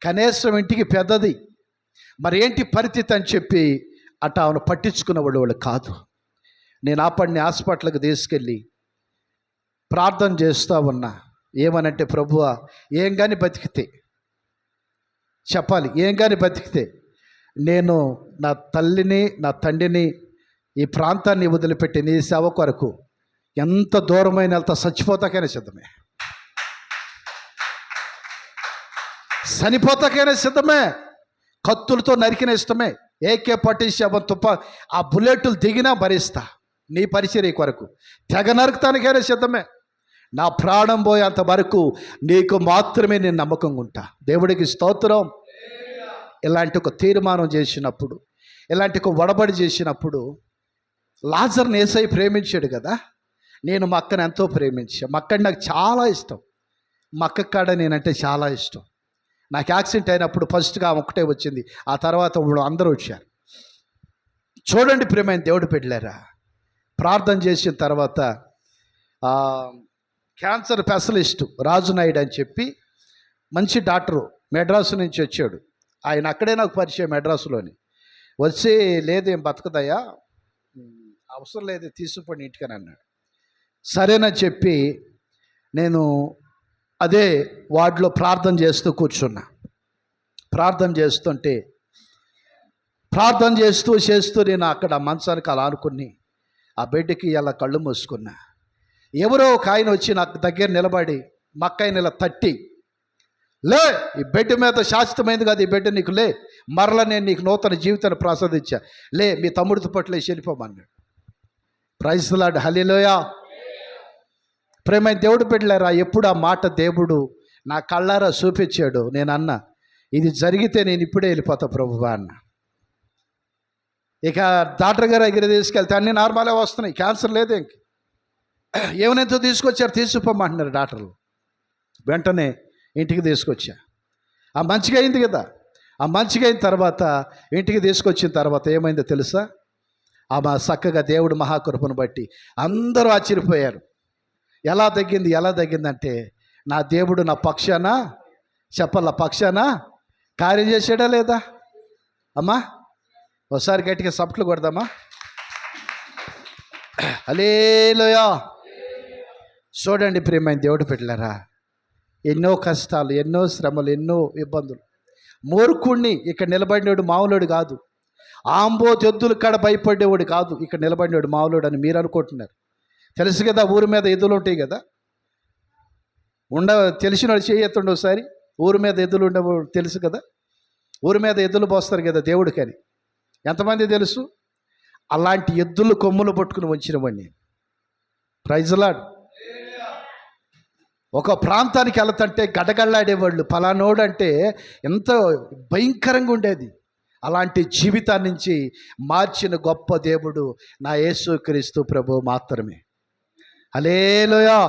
Speaker 2: కనీసం ఇంటికి పెద్దది, మరి ఏంటి పరిస్థితి అని చెప్పి అట్ట ఆమెను పట్టించుకునేవాళ్ళు వాళ్ళు కాదు. నేను ఆపడిని హాస్పిటల్కి తీసుకెళ్ళి ప్రార్థన చేస్తూ ఉన్నా. ఏమనంటే, ప్రభువా ఏం కానీ బతికితే చెప్పాలి, ఏం కానీ బతికితే నేను నా తల్లిని నా తండ్రిని ఈ ప్రాంతాన్ని వదిలిపెట్టి నీ సేవ కొరకు ఎంత దూరమైన వెళ్తా, చచ్చిపోతాకైనా సిద్ధమే, చనిపోతాకైనా సిద్ధమే, కత్తులతో నరికిన ఇష్టమే, AK-47 ఆ బుల్లెట్లు దిగినా భరిస్తా నీ పరిచర్య కొరకు, తెగ నరుకుతానికైనా సిద్ధమే, నా ప్రాణం పోయేంత వరకు నీకు మాత్రమే నేను నమ్మకంగా ఉంటా. దేవుడికి స్తోత్రం. ఇలాంటి ఒక తీర్మానం చేసినప్పుడు, ఇలాంటి ఒక వడబడి చేసినప్పుడు, లాజర్ని యేసయ్య ప్రేమించాడు కదా, నేను మా అక్కని ఎంతో ప్రేమించా. మా అక్కని నాకు చాలా ఇష్టం, మా అక్క కాడ నేనంటే చాలా ఇష్టం. నాకు యాక్సిడెంట్ అయినప్పుడు ఫస్ట్గా ఆమె ఒకటే వచ్చింది, ఆ తర్వాత ఇప్పుడు అందరూ వచ్చారు. చూడండి ప్రేమైన దేవుడు పెట్టలేరా, ప్రార్థన చేసిన తర్వాత క్యాన్సర్ స్పెషలిస్టు రాజు నాయుడు అని చెప్పి మంచి డాక్టరు మెడ్రాసు నుంచి వచ్చాడు. ఆయన అక్కడే నాకు పరిచయం, మెడ్రాసులోని. వచ్చి లేదేం బతకదయ్యా, అవసరం లేదు తీసుకుపోయి ఇంటికని అన్నాడు. సరేనని చెప్పి నేను అదే వార్డులో ప్రార్థన చేస్తూ కూర్చున్నా. ప్రార్థన చేస్తూ నేను అక్కడ మంచానికి అలా అనుకుని ఆ బెడ్కి అలా కళ్ళు మూసుకున్నా. ఎవరో ఒక ఆయన వచ్చి నాకు దగ్గర నిలబడి మక్కాయని ఇలా తట్టి, లే, ఈ బెడ్ మీద శాశ్వతమైంది కాదు, ఈ బెడ్ నీకు లే, మరలా నేను నీకు నూతన జీవితాన్ని ప్రసాదించా, లే మీ తమ్ముడితో పట్ల వెళ్ళిపోమన్నాడు. ప్రైజ్ ది లార్డ్, హల్లెలూయా. ప్రేమైన దేవుడు పెట్టలేరా, ఎప్పుడు ఆ మాట దేవుడు నా కళ్ళారా చూపించాడు. నేను అన్నా, ఇది జరిగితే నేను ఇప్పుడే వెళ్ళిపోతా ప్రభువా అన్న. ఇక డాక్టర్ గారు దగ్గర తీసుకెళ్తే అన్నీ నార్మలే వస్తున్నాయి, క్యాన్సర్ లేదు, ఇంక ఏమనెంతో తీసుకొచ్చారు, తీసుకుపోమంటున్నారు డాక్టర్లు. వెంటనే ఇంటికి తీసుకొచ్చా. ఆ మంచిగా అయింది కదా, ఆ మంచిగా అయిన తర్వాత ఇంటికి తీసుకొచ్చిన తర్వాత ఏమైందో తెలుసా, ఆమె చక్కగా దేవుడు మహాకృపను బట్టి అందరూ ఆశ్చర్యపోయారు. ఎలా తగ్గిందంటే, నా దేవుడు నా పక్షాన, చెప్పాల పక్షాన కార్యం చేసాడా లేదా అమ్మా? ఒకసారి గట్టిగా సప్ట్లు కొడదామా? హల్లెలూయా. చూడండి ప్రియమైన దేవుడు పెట్టలేరా, ఎన్నో కష్టాలు, ఎన్నో శ్రమలు, ఎన్నో ఇబ్బందులు. మూర్ఖుణ్ణి ఇక్కడ నిలబడినోడు మామూలుడు కాదు, ఆంబోతు ఎద్దుల కాడ భయపడేవాడు కాదు ఇక్కడ నిలబడినోడు మామూలుడు అని మీరు అనుకుంటున్నారు. తెలుసు కదా, ఊరి మీద ఎద్దులు ఉంటాయి కదా, తెలిసిన వాడు చేయొత్తుండే ఒకసారి. ఊరి మీద ఎద్దులు ఉండవు తెలుసు కదా, ఊరి మీద ఎద్దులు పోస్తారు కదా దేవుడికని. ఎంతమంది తెలుసు? అలాంటి ఎద్దులు కొమ్ములు పట్టుకుని వంచినవాడిని. Praise the lord. ఒక ప్రాంతానికి వెళ్తుంటే గడగళ్ళాడేవాళ్ళు, పలానోడు అంటే ఎంత భయంకరంగా ఉండేది. అలాంటి జీవితాన్ని నుంచి మార్చిన గొప్ప దేవుడు నా యేసుక్రీస్తు ప్రభు మాత్రమే. హల్లెలూయా.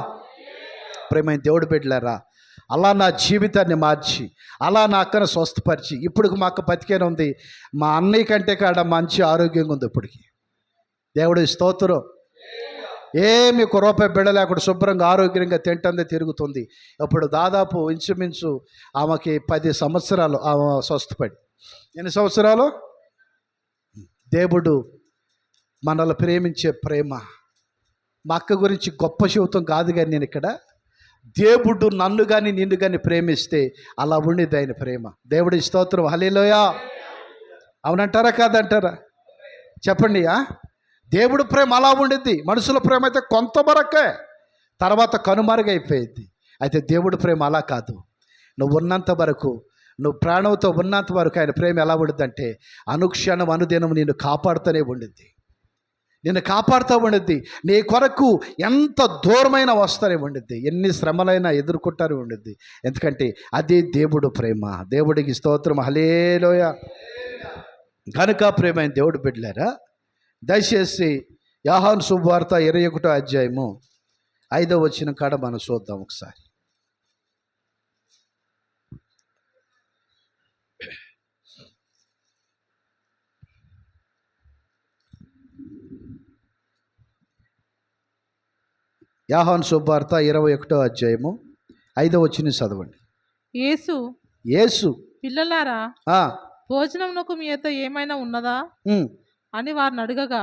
Speaker 2: ప్రేమైన దేవుడు బిడ్డలారా, అలా నా జీవితాన్ని మార్చి, అలా నా అక్కను స్వస్థపరిచి, ఇప్పుడు మా అక్క బతికేనే ఉంది, మా అన్నయ్య కంటే కాడ మంచి ఆరోగ్యంగా ఉంది ఇప్పటికి. దేవుడి స్తోత్రం. ఏమి ఒక రూపాయి బిడ్డ లేకుండా శుభ్రంగా ఆరోగ్యంగా తింటుందే తిరుగుతుంది. ఇప్పుడు దాదాపు ఇంచుమించు ఆమెకి 10 సంవత్సరాలు ఆమె స్వస్థపడి. ఎన్ని సంవత్సరాలు? దేవుడు మనల్ని ప్రేమించే ప్రేమ. మా అక్క గురించి గొప్ప శివతం కాదు, కానీ నేను ఇక్కడ దేవుడు నన్ను కానీ నిన్ను కానీ ప్రేమిస్తే అలా ఉండేది ఆయన ప్రేమ. దేవుడి స్తోత్రం, హల్లెలూయా. అవునంటారా కాదంటారా చెప్పండి. దేవుడు ప్రేమ అలా ఉండేది. మనుషుల ప్రేమ అయితే కొంతవరకే, తర్వాత కనుమరుగైపోయింది. అయితే దేవుడి ప్రేమ అలా కాదు. నువ్వు ఉన్నంత వరకు, నువ్వు ప్రాణంతో ఉన్నంత వరకు ఆయన ప్రేమ ఎలా ఉండిద్దంటే అనుక్షణం అనుదినం నిన్ను కాపాడుతూనే ఉండిద్ది. నిన్ను కాపాడుతూ ఉండిద్ది. నీ కొరకు ఎంత దూరమైన వస్తానే ఉండిద్ది, ఎన్ని శ్రమలైనా ఎదుర్కొంటానే ఉండిద్ది. ఎందుకంటే అది దేవుడు ప్రేమ. దేవుడికి స్తోత్రం, హల్లెలూయా. కనుక ప్రేమైన దేవుడు బిడ్డలారా, దయచేసి యోహాను శుభవార్త 21వ అధ్యాయము 5వ వచనం కాడ మనం చూద్దాం ఒకసారి. యోహాను శుభవార్త 21వ అధ్యాయము 5వ వచనం చదవండి. యేసు
Speaker 1: పిల్లలారా, భోజనమునకు మీతో ఏమైనా ఉన్నదా అని వారిని అడగగా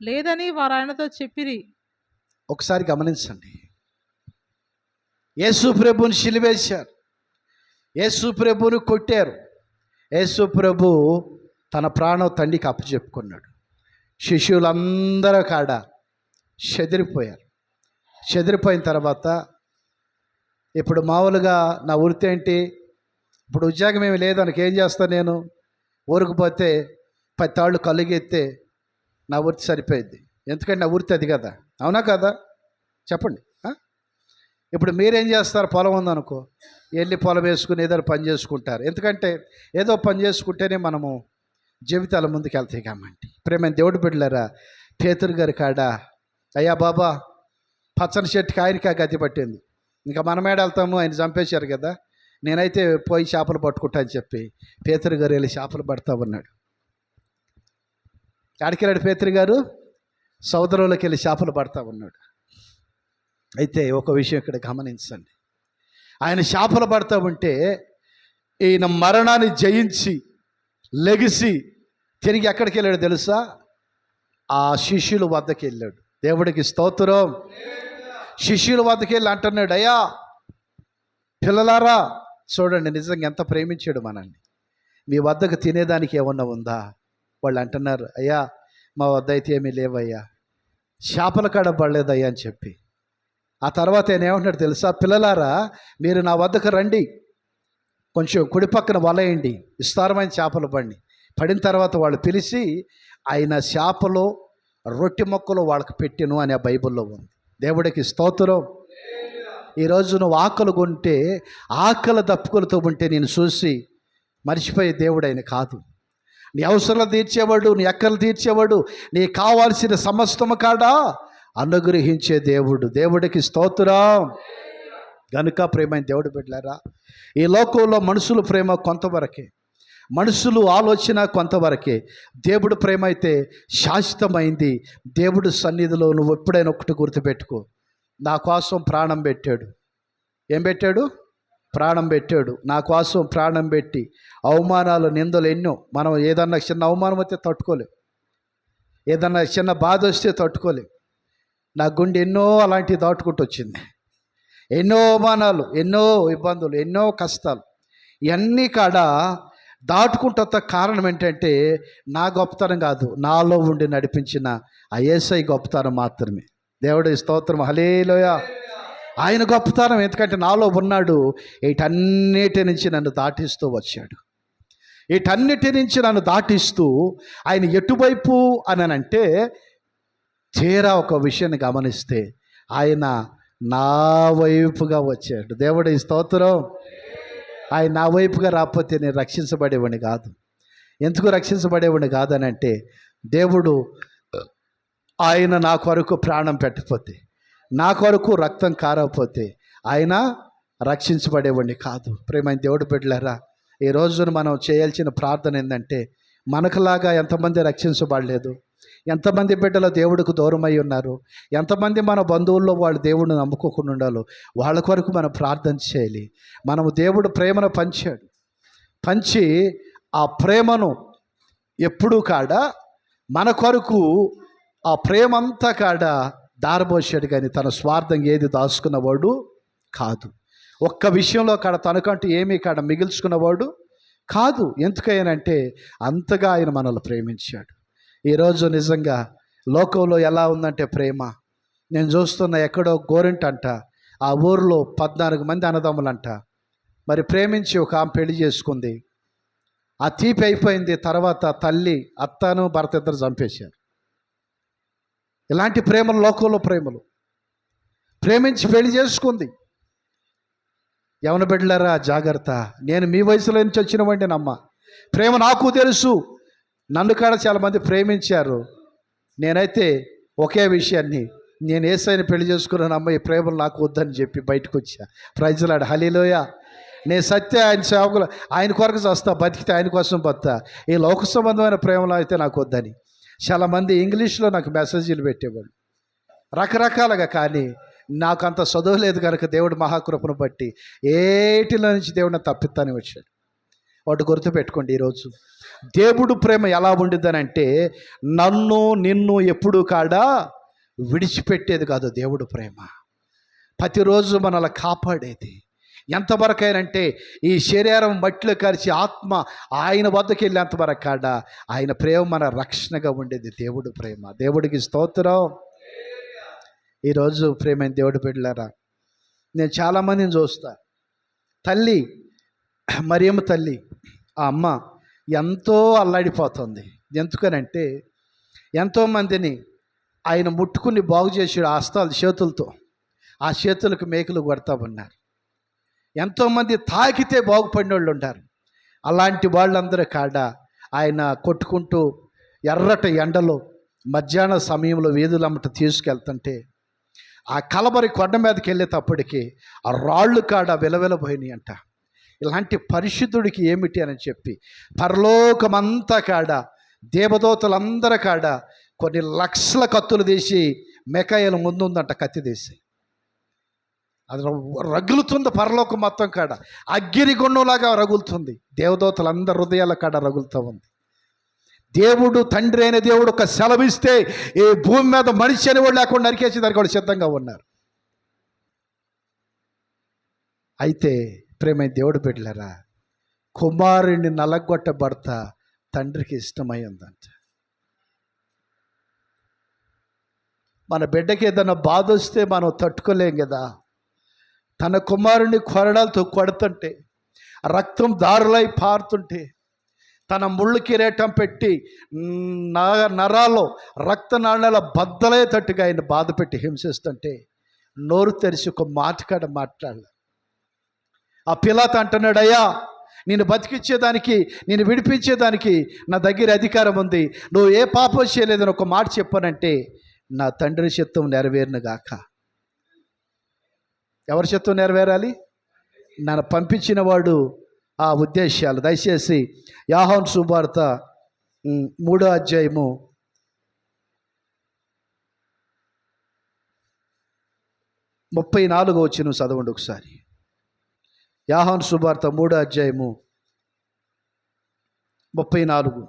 Speaker 1: లేదని వారు ఆయనతో చెప్పిరి.
Speaker 2: ఒకసారి గమనించండి. యేసు ప్రభుని సిలువేశారు, యేసు ప్రభుని కొట్టారు, యేసు ప్రభు తన ప్రాణం తండ్రికి అప్పచెప్పుకున్నాడు. శిష్యులందరూ కాడ చెదిరిపోయారు. చెదిరిపోయిన తర్వాత ఇప్పుడు మామూలుగా నా వృత్తి ఏంటి, ఇప్పుడు ఉద్యోగం ఏమి లేదు, నాకు ఏం చేస్తాను నేను, ఊరుకుపోతే 10 తాళ్ళు కలుగెత్తే నా వృత్తి సరిపోయింది. ఎందుకంటే నా వృత్తి అది కదా, అవునా కదా, చెప్పండి. ఇప్పుడు మీరేం చేస్తారు, పొలం ఉందనుకో, వెళ్ళి పొలం వేసుకుని ఏదో పని చేసుకుంటారు. ఎందుకంటే ఏదో పని చేసుకుంటేనే మనము జీవితాల ముందుకు వెళ్తాయి కాబట్టి. ప్రేమ దేవుడు బిడ్డలారా, పేతురు గారి కాడ అయ్యా బాబా పచ్చని చెట్టుకి ఆయనకి ఆ గతి పట్టింది, ఇంకా మనం ఏడ వెళ్తాము, ఆయన చంపేశారు కదా, నేనైతే పోయి చేపలు పట్టుకుంటా అని చెప్పి పేతురు గారు వెళ్ళి చేపలు పడతా ఉన్నాడు. ఆడికెళ్ళాడు పేతురు గారు, సముద్రంలోకి వెళ్ళి చేపలు పడతా ఉన్నాడు. అయితే ఒక విషయం ఇక్కడ గమనించండి. ఆయన చేపలు పడతా ఉంటే ఈయన మరణాన్ని జయించి లెగిసి తిరిగి ఎక్కడికి వెళ్ళాడు తెలుసా? ఆ శిష్యుల వద్దకు వెళ్ళాడు. దేవుడికి స్తోత్రం. శిష్యుల వద్దకు వెళ్ళి అంటున్నాడు, అయ్యా పిల్లలారా చూడండి, నిజంగా ఎంత ప్రేమించాడు మనల్ని. మీ వద్దకు తినేదానికి ఏమన్నా ఉందా? వాళ్ళు అంటున్నారు, అయ్యా మా వద్ద అయితే ఏమీ లేవయ్యా, చేపల కాడ పడలేదయ్యా అని చెప్పి. ఆ తర్వాత ఆయన ఏమంటున్నాడు తెలుసా? పిల్లలారా మీరు నా వద్దకు రండి, కొంచెం కుడి పక్కన వలయండి, విస్తారమైన చేపలు పడిన తర్వాత వాళ్ళు పిలిచి ఆయన చేపలు రొట్టె మొక్కలు వాళ్ళకి పెట్టెను అని ఆ బైబిల్లో ఉంది. దేవుడికి స్తోత్రం. ఈరోజు నువ్వు ఆకలి కొంటే, ఆకలి దప్పుకొలతో ఉంటే నేను చూసి మర్చిపోయే దేవుడు ఆయన కాదు. నీ అవసరాలు తీర్చేవాడు, నీ అక్కలు తీర్చేవాడు, నీ కావాల్సిన సమస్తము కాడా అనుగ్రహించే దేవుడు. దేవుడికి స్తోత్రం. గనుక ప్రేమైన దేవుడు బిడ్డలారా, ఈ లోకంలో మనుషుల ప్రేమ కొంతవరకే, మనుషులు ఆలోచన కొంతవరకే. దేవుడు ప్రేమ అయితే శాశ్వతమైంది. దేవుడు సన్నిధిలో నువ్వు ఎప్పుడైనా ఒకటి గుర్తుపెట్టుకో, నా కోసం ప్రాణం పెట్టాడు. ఏం పెట్టాడు? ప్రాణం పెట్టాడు. నా కోసం ప్రాణం పెట్టి అవమానాలు నిందలు ఎన్నో. మనం ఏదన్నా చిన్న అవమానం వస్తే తట్టుకోలేం, ఏదన్నా చిన్న బాధ వస్తే తట్టుకోలేం. నా గుండె ఎన్నో అలాంటివి దాటుకుంటూ వచ్చింది. ఎన్నో అవమానాలు, ఎన్నో ఇబ్బందులు, ఎన్నో కష్టాలు, ఇవన్నీ కాడ దాటుకుంటూ కారణం ఏంటంటే నా గొప్పతనం కాదు, నాలో ఉండి నడిపించిన ఆ యేసయ్య గొప్పతనం మాత్రమే. దేవుడి స్తోత్రం, హల్లెలూయా. ఆయన గొప్పతనం, ఎందుకంటే నాలో ఉన్నాడు. వీటన్నిటి నుంచి నన్ను దాటిస్తూ వచ్చాడు. వీటన్నిటి నుంచి నన్ను దాటిస్తూ ఆయన ఎటువైపు అని అంటే, తీరా ఒక విషయాన్ని గమనిస్తే ఆయన నా వైపుగా వచ్చాడు. దేవుడి స్తోత్రం. ఆయన నా వైపుగా రాకపోతే నేను రక్షించబడేవాడిని కాదు. ఎందుకు రక్షించబడేవాడిని కాదని అంటే, దేవుడు ఆయన నా కొరకు ప్రాణం పెట్టకపోతే, నా కొరకు రక్తం కారకపోతే ఆయన రక్షించబడేవాడిని కాదు. ప్రేమైన దేవుడు బిడ్డలారా, ఈ రోజున మనం చేయాల్సిన ప్రార్థన ఏంటంటే, మనకులాగా ఎంతమంది రక్షించబడలేదు, ఎంతమంది బిడ్డలు దేవుడికి దూరమై ఉన్నారు, ఎంతమంది మన బంధువుల్లో వాళ్ళు దేవుడిని నమ్ముకోకుండా ఉండాలో వాళ్ళ కొరకు మనం ప్రార్థన చేయాలి. మనము దేవుడు ప్రేమను పంచి ఆ ప్రేమను ఎప్పుడూ కాడ మన కొరకు ఆ ప్రేమంతా కాడ దారబోసాడు. కానీ తన స్వార్థం ఏది దాచుకున్నవాడు కాదు. ఒక్క విషయంలో కాడ తనకంటూ ఏమీ కాడ మిగిల్చుకున్నవాడు కాదు. ఎందుకయ్యానంటే అంతగా ఆయన మనల్ని ప్రేమించాడు. ఈరోజు నిజంగా లోకంలో ఎలా ఉందంటే ప్రేమ, నేను చూస్తున్న ఎక్కడో గోరింటంట, ఆ ఊరిలో 14 మంది అన్నదమ్ములంట. మరి ప్రేమించి ఒక ఆమె పెళ్లి చేసుకుంది. ఆ తీపి అయిపోయింది. తర్వాత తల్లి, అత్తను, భర్త ఇద్దరు చంపేశారు. ఇలాంటి ప్రేమలు లోకంలో ప్రేమలు. ప్రేమించి పెళ్లి చేసుకుంది. యవన బిడ్డలారా జాగ్రత్త. నేను మీ వయసులో నుంచి వచ్చినవండి నమ్మ. ప్రేమ నాకు తెలుసు. నన్ను కాడ చాలామంది ప్రేమించారు. నేనైతే ఒకే విషయాన్ని, నేను యేసయ్యని పెళ్లి చేసుకున్నాను అమ్మ, ఈ ప్రేమలు నాకు వద్దని చెప్పి బయటకు వచ్చా. ప్రైజ్ లార్డ్, హల్లెలూయా. నేను సత్య ఆయన సేవకులు, ఆయన కొరకు వస్తా, బతికితే ఆయన కోసం బతా. ఈ లోక సంబంధమైన ప్రేమలు అయితే నాకు వద్దని చాలామంది ఇంగ్లీష్లో నాకు మెసేజీలు పెట్టేవాళ్ళు రకరకాలుగా. కానీ నాకు అంత చదువు లేదు కనుక దేవుడు మహాకృపను బట్టి ఏటిలో నుంచి దేవుడిని తప్పిస్తానే వచ్చాడు. వాటి గుర్తుపెట్టుకోండి. ఈరోజు దేవుడు ప్రేమ ఎలా ఉండిద్దని అంటే, నన్ను నిన్ను ఎప్పుడూ కాడా విడిచిపెట్టేది కాదు. దేవుడు ప్రేమ ప్రతిరోజు మనల్ని కాపాడేది. ఎంతవరకైనంటే ఈ శరీరం మట్టిలో కరిచి ఆత్మ ఆయన వద్దకు వెళ్ళేంతవరకు కాడా ఆయన ప్రేమ మన రక్షణగా ఉండేది. దేవుడు ప్రేమ. దేవుడికి స్తోత్రం. ఈరోజు ప్రేమైన దేవుడు బిడ్డలారా, నేను చాలామందిని చూస్తా. తల్లి మరియమ్మ తల్లి, ఆ అమ్మ ఎంతో అల్లాడిపోతుంది. ఎందుకనంటే ఎంతోమందిని ఆయన ముట్టుకుని బాగు చేసాడు ఆ హస్తాలు చేతులతో. ఆ చేతులకు మేకులు కొడతా ఉన్నారు. ఎంతోమంది తాకితే బాగుపడిన వాళ్ళు ఉంటారు. అలాంటి వాళ్ళందరూ కాడ ఆయన కొట్టుకుంటూ ఎర్రట ఎండలో మధ్యాహ్న సమయంలో వీధులమ్మట తీసుకెళ్తుంటే, ఆ కలబరి కొండ మీదకి వెళ్ళేటప్పటికి ఆ రాళ్ళు కాడ విలవిలబోయినాయి అంట. ఇలాంటి పరిశుద్ధుడికి ఏమిటి అని చెప్పి పరలోకమంతా కాడ దేవదూతలందరి కాడ కొన్ని లక్షల కత్తులు తీసి మెకాయల ముందుందంట. కత్తి తీసి అది రగులుతుంది. పరలోకం మొత్తం కాడ అగ్గిరి గుండంలాగా రగులుతుంది. దేవదూతలందరి హృదయాల కాడ రగులుతూ ఉంది. దేవుడు తండ్రి అయిన దేవుడు ఒక సెలవిస్తే ఈ భూమి మీద మనిషి అని వాళ్ళు లేకుండా నరికేసి దానికి వాళ్ళు సిద్ధంగా ఉన్నారు. అయితే ప్రేమైన దేవుడు బిడ్డలారా, కుమారుడిని నలగొట్ట భర్త తండ్రికి ఇష్టమై ఉందంట. మన బిడ్డకి ఏదైనా బాధ వస్తే మనం తట్టుకోలేం కదా. తన కుమారుడిని కొరడాలతో కొడుతుంటే, రక్తం దారులై పారుతుంటే, తన ముళ్ళు కిరీటం పెట్టి నరాల్లో రక్త నాణాల బద్దలయ్యేటట్టుగా ఆయన బాధ పెట్టి హింసిస్తుంటే నోరు తెరిచి ఒక మాటకాడ మాట్లాడాలి. ఆ పిలాతు అంటున్నాడు, అయ్యా నేను బతికించేదానికి, నేను విడిపించేదానికి నా దగ్గర అధికారం ఉంది. నువ్వు ఏ పాపం చేయలేదని ఒక మాట చెప్పానంటే నా తండ్రి చిత్తం నెరవేరును గాక. ఎవరి చిత్తం నెరవేరాలి? నన్ను పంపించిన వాడు ఆ ఉద్దేశాలు. దయచేసి యోహాను సువార్త 3వ అధ్యాయము 34వ వచనం చదవండి ఒకసారి. యోహాను సువార్త 3వ అధ్యాయము 34.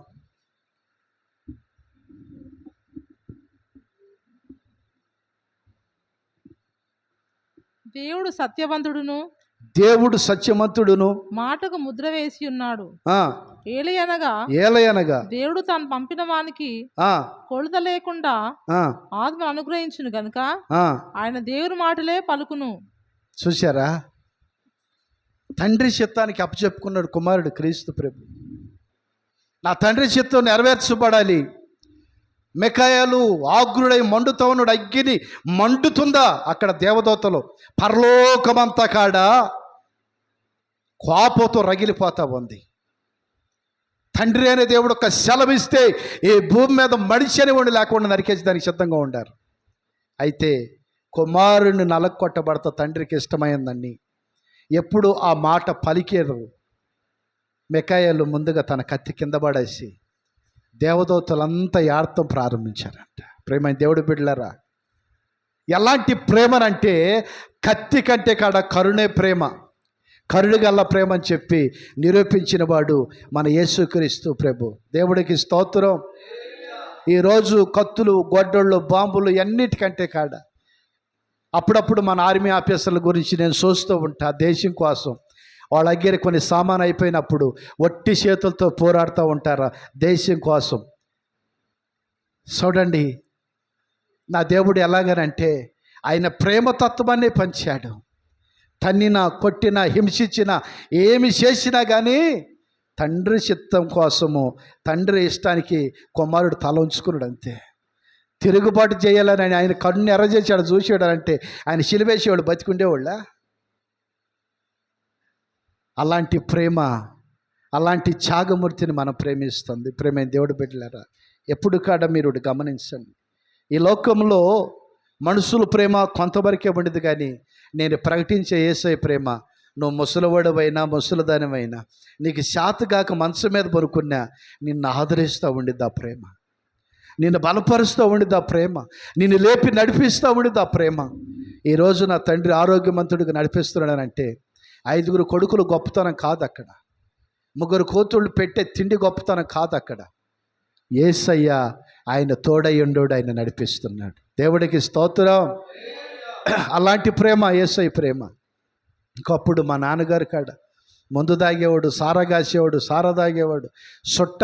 Speaker 1: దేవుడు సత్యవంతుడును,
Speaker 2: దేవుడు సత్యవంతుడును,
Speaker 1: మాటకు ముద్ర వేసి ఉన్నాడు. ఏలయనగా దేవుడు తాను పంపిన వానికి కొలత లేకుండా ఆత్మను అనుగ్రహించును గనుక ఆయన దేవుని మాటలే పలుకును.
Speaker 2: చూశారా? తండ్రి చిత్తానికి అప్పచెప్పుకున్నాడు కుమారుడు క్రీస్తు ప్రభు. నా తండ్రి చిత్తం నెరవేర్చబడాలి. మెకాయలు ఆగ్రుడై మండుతా ఉన్నాడు. అగ్గిని మండుతుందా అక్కడ దేవదూతలు. పరలోకమంతా కాడ కోపంతో రగిలిపోతా ఉంది. తండ్రి అనే దేవుడు ఒక సెలవిస్తే ఈ భూమి మీద మనిషి అని ఉండి లేకుండా నరికేసి దానికి సిద్ధంగా ఉండారు. అయితే కుమారుడిని నలగొట్టబడతా తండ్రికి ఇష్టమైందని ఎప్పుడు ఆ మాట పలికేరు. మెకాయలు ముందుగా తన కత్తి కింద పడేసి దేవదూతలంతా యార్థం ప్రారంభించారంట. ప్రేమ దేవుడు బిడ్డలారా, ఎలాంటి ప్రేమనంటే కత్తి కంటే కాడ కరుణే ప్రేమ, కరుణగల్ల ప్రేమ అని చెప్పి నిరూపించిన వాడు మన యేసుక్రీస్తు ప్రభు. దేవుడికి స్తోత్రం. ఈరోజు కత్తులు, గొడ్డళ్ళు, బాంబులు అన్నిటికంటే కాడ అప్పుడప్పుడు మన ఆర్మీ ఆఫీసర్ల గురించి నేను చూస్తూ ఉంటా. దేశం కోసం వాళ్ళ దగ్గర కొన్ని సామాన్ అయిపోయినప్పుడు ఒట్టి చేతులతో పోరాడుతూ ఉంటారు దేశం కోసం. చూడండి నా దేవుడు ఎలాగనంటే ఆయన ప్రేమతత్వాన్ని పంచాడు. తన్నినా, కొట్టినా, హింసించినా, ఏమి చేసినా కానీ తండ్రి చిత్తం కోసము, తండ్రి ఇష్టానికి కుమారుడు తల ఉంచుకున్నాడు. అంతే. తిరుగుబాటు చేయాలని ఆయన కన్ను ఎర్రజేసాడు, చూసాడు అంటే ఆయన సిలువేసేవాడు బతికుండేవాళ్ళ. అలాంటి ప్రేమ, అలాంటి త్యాగమూర్తిని మనం ప్రేమిస్తుంది. ప్రేమ దేవుడు బిడ్డలారా, ఎప్పుడు కాడ మీరు గమనించండి, ఈ లోకంలో మనుషుల ప్రేమ కొంతవరకే ఉండదు, కానీ నేను ప్రకటించే యేసయ్య ప్రేమ, నువ్వు ముసలివాడవైనా ముసలిదానివైనా, నీకు శాతగాక మంచం మీద పడుకున్నా నిన్ను ఆదరిస్తూ ఉండిద్ది ఆ ప్రేమ, నిన్ను బలపరుస్తూ ఉండిద్ది ఆ ప్రేమ, నిన్ను లేపి నడిపిస్తూ ఉండిద్ది ఆ ప్రేమ. ఈరోజు నా తండ్రి ఆరోగ్యవంతుడిగా నడిపిస్తున్నాడంటే 5 కొడుకులు గొప్పతనం కాదు అక్కడ, 3 కూతుళ్ళు పెట్టే తిండి గొప్పతనం కాదు అక్కడ. యేసయ్య ఆయన తోడయ్యుండోడు, ఆయన నడిపిస్తున్నాడు. దేవుడికి స్తోత్రం. అలాంటి ప్రేమ యేసయ్య ప్రేమ. ఇంకప్పుడు మా నాన్నగారు కాడ మందు తాగేవాడు, సారా కాసేవాడు, సారా తాగేవాడు, సొట్ట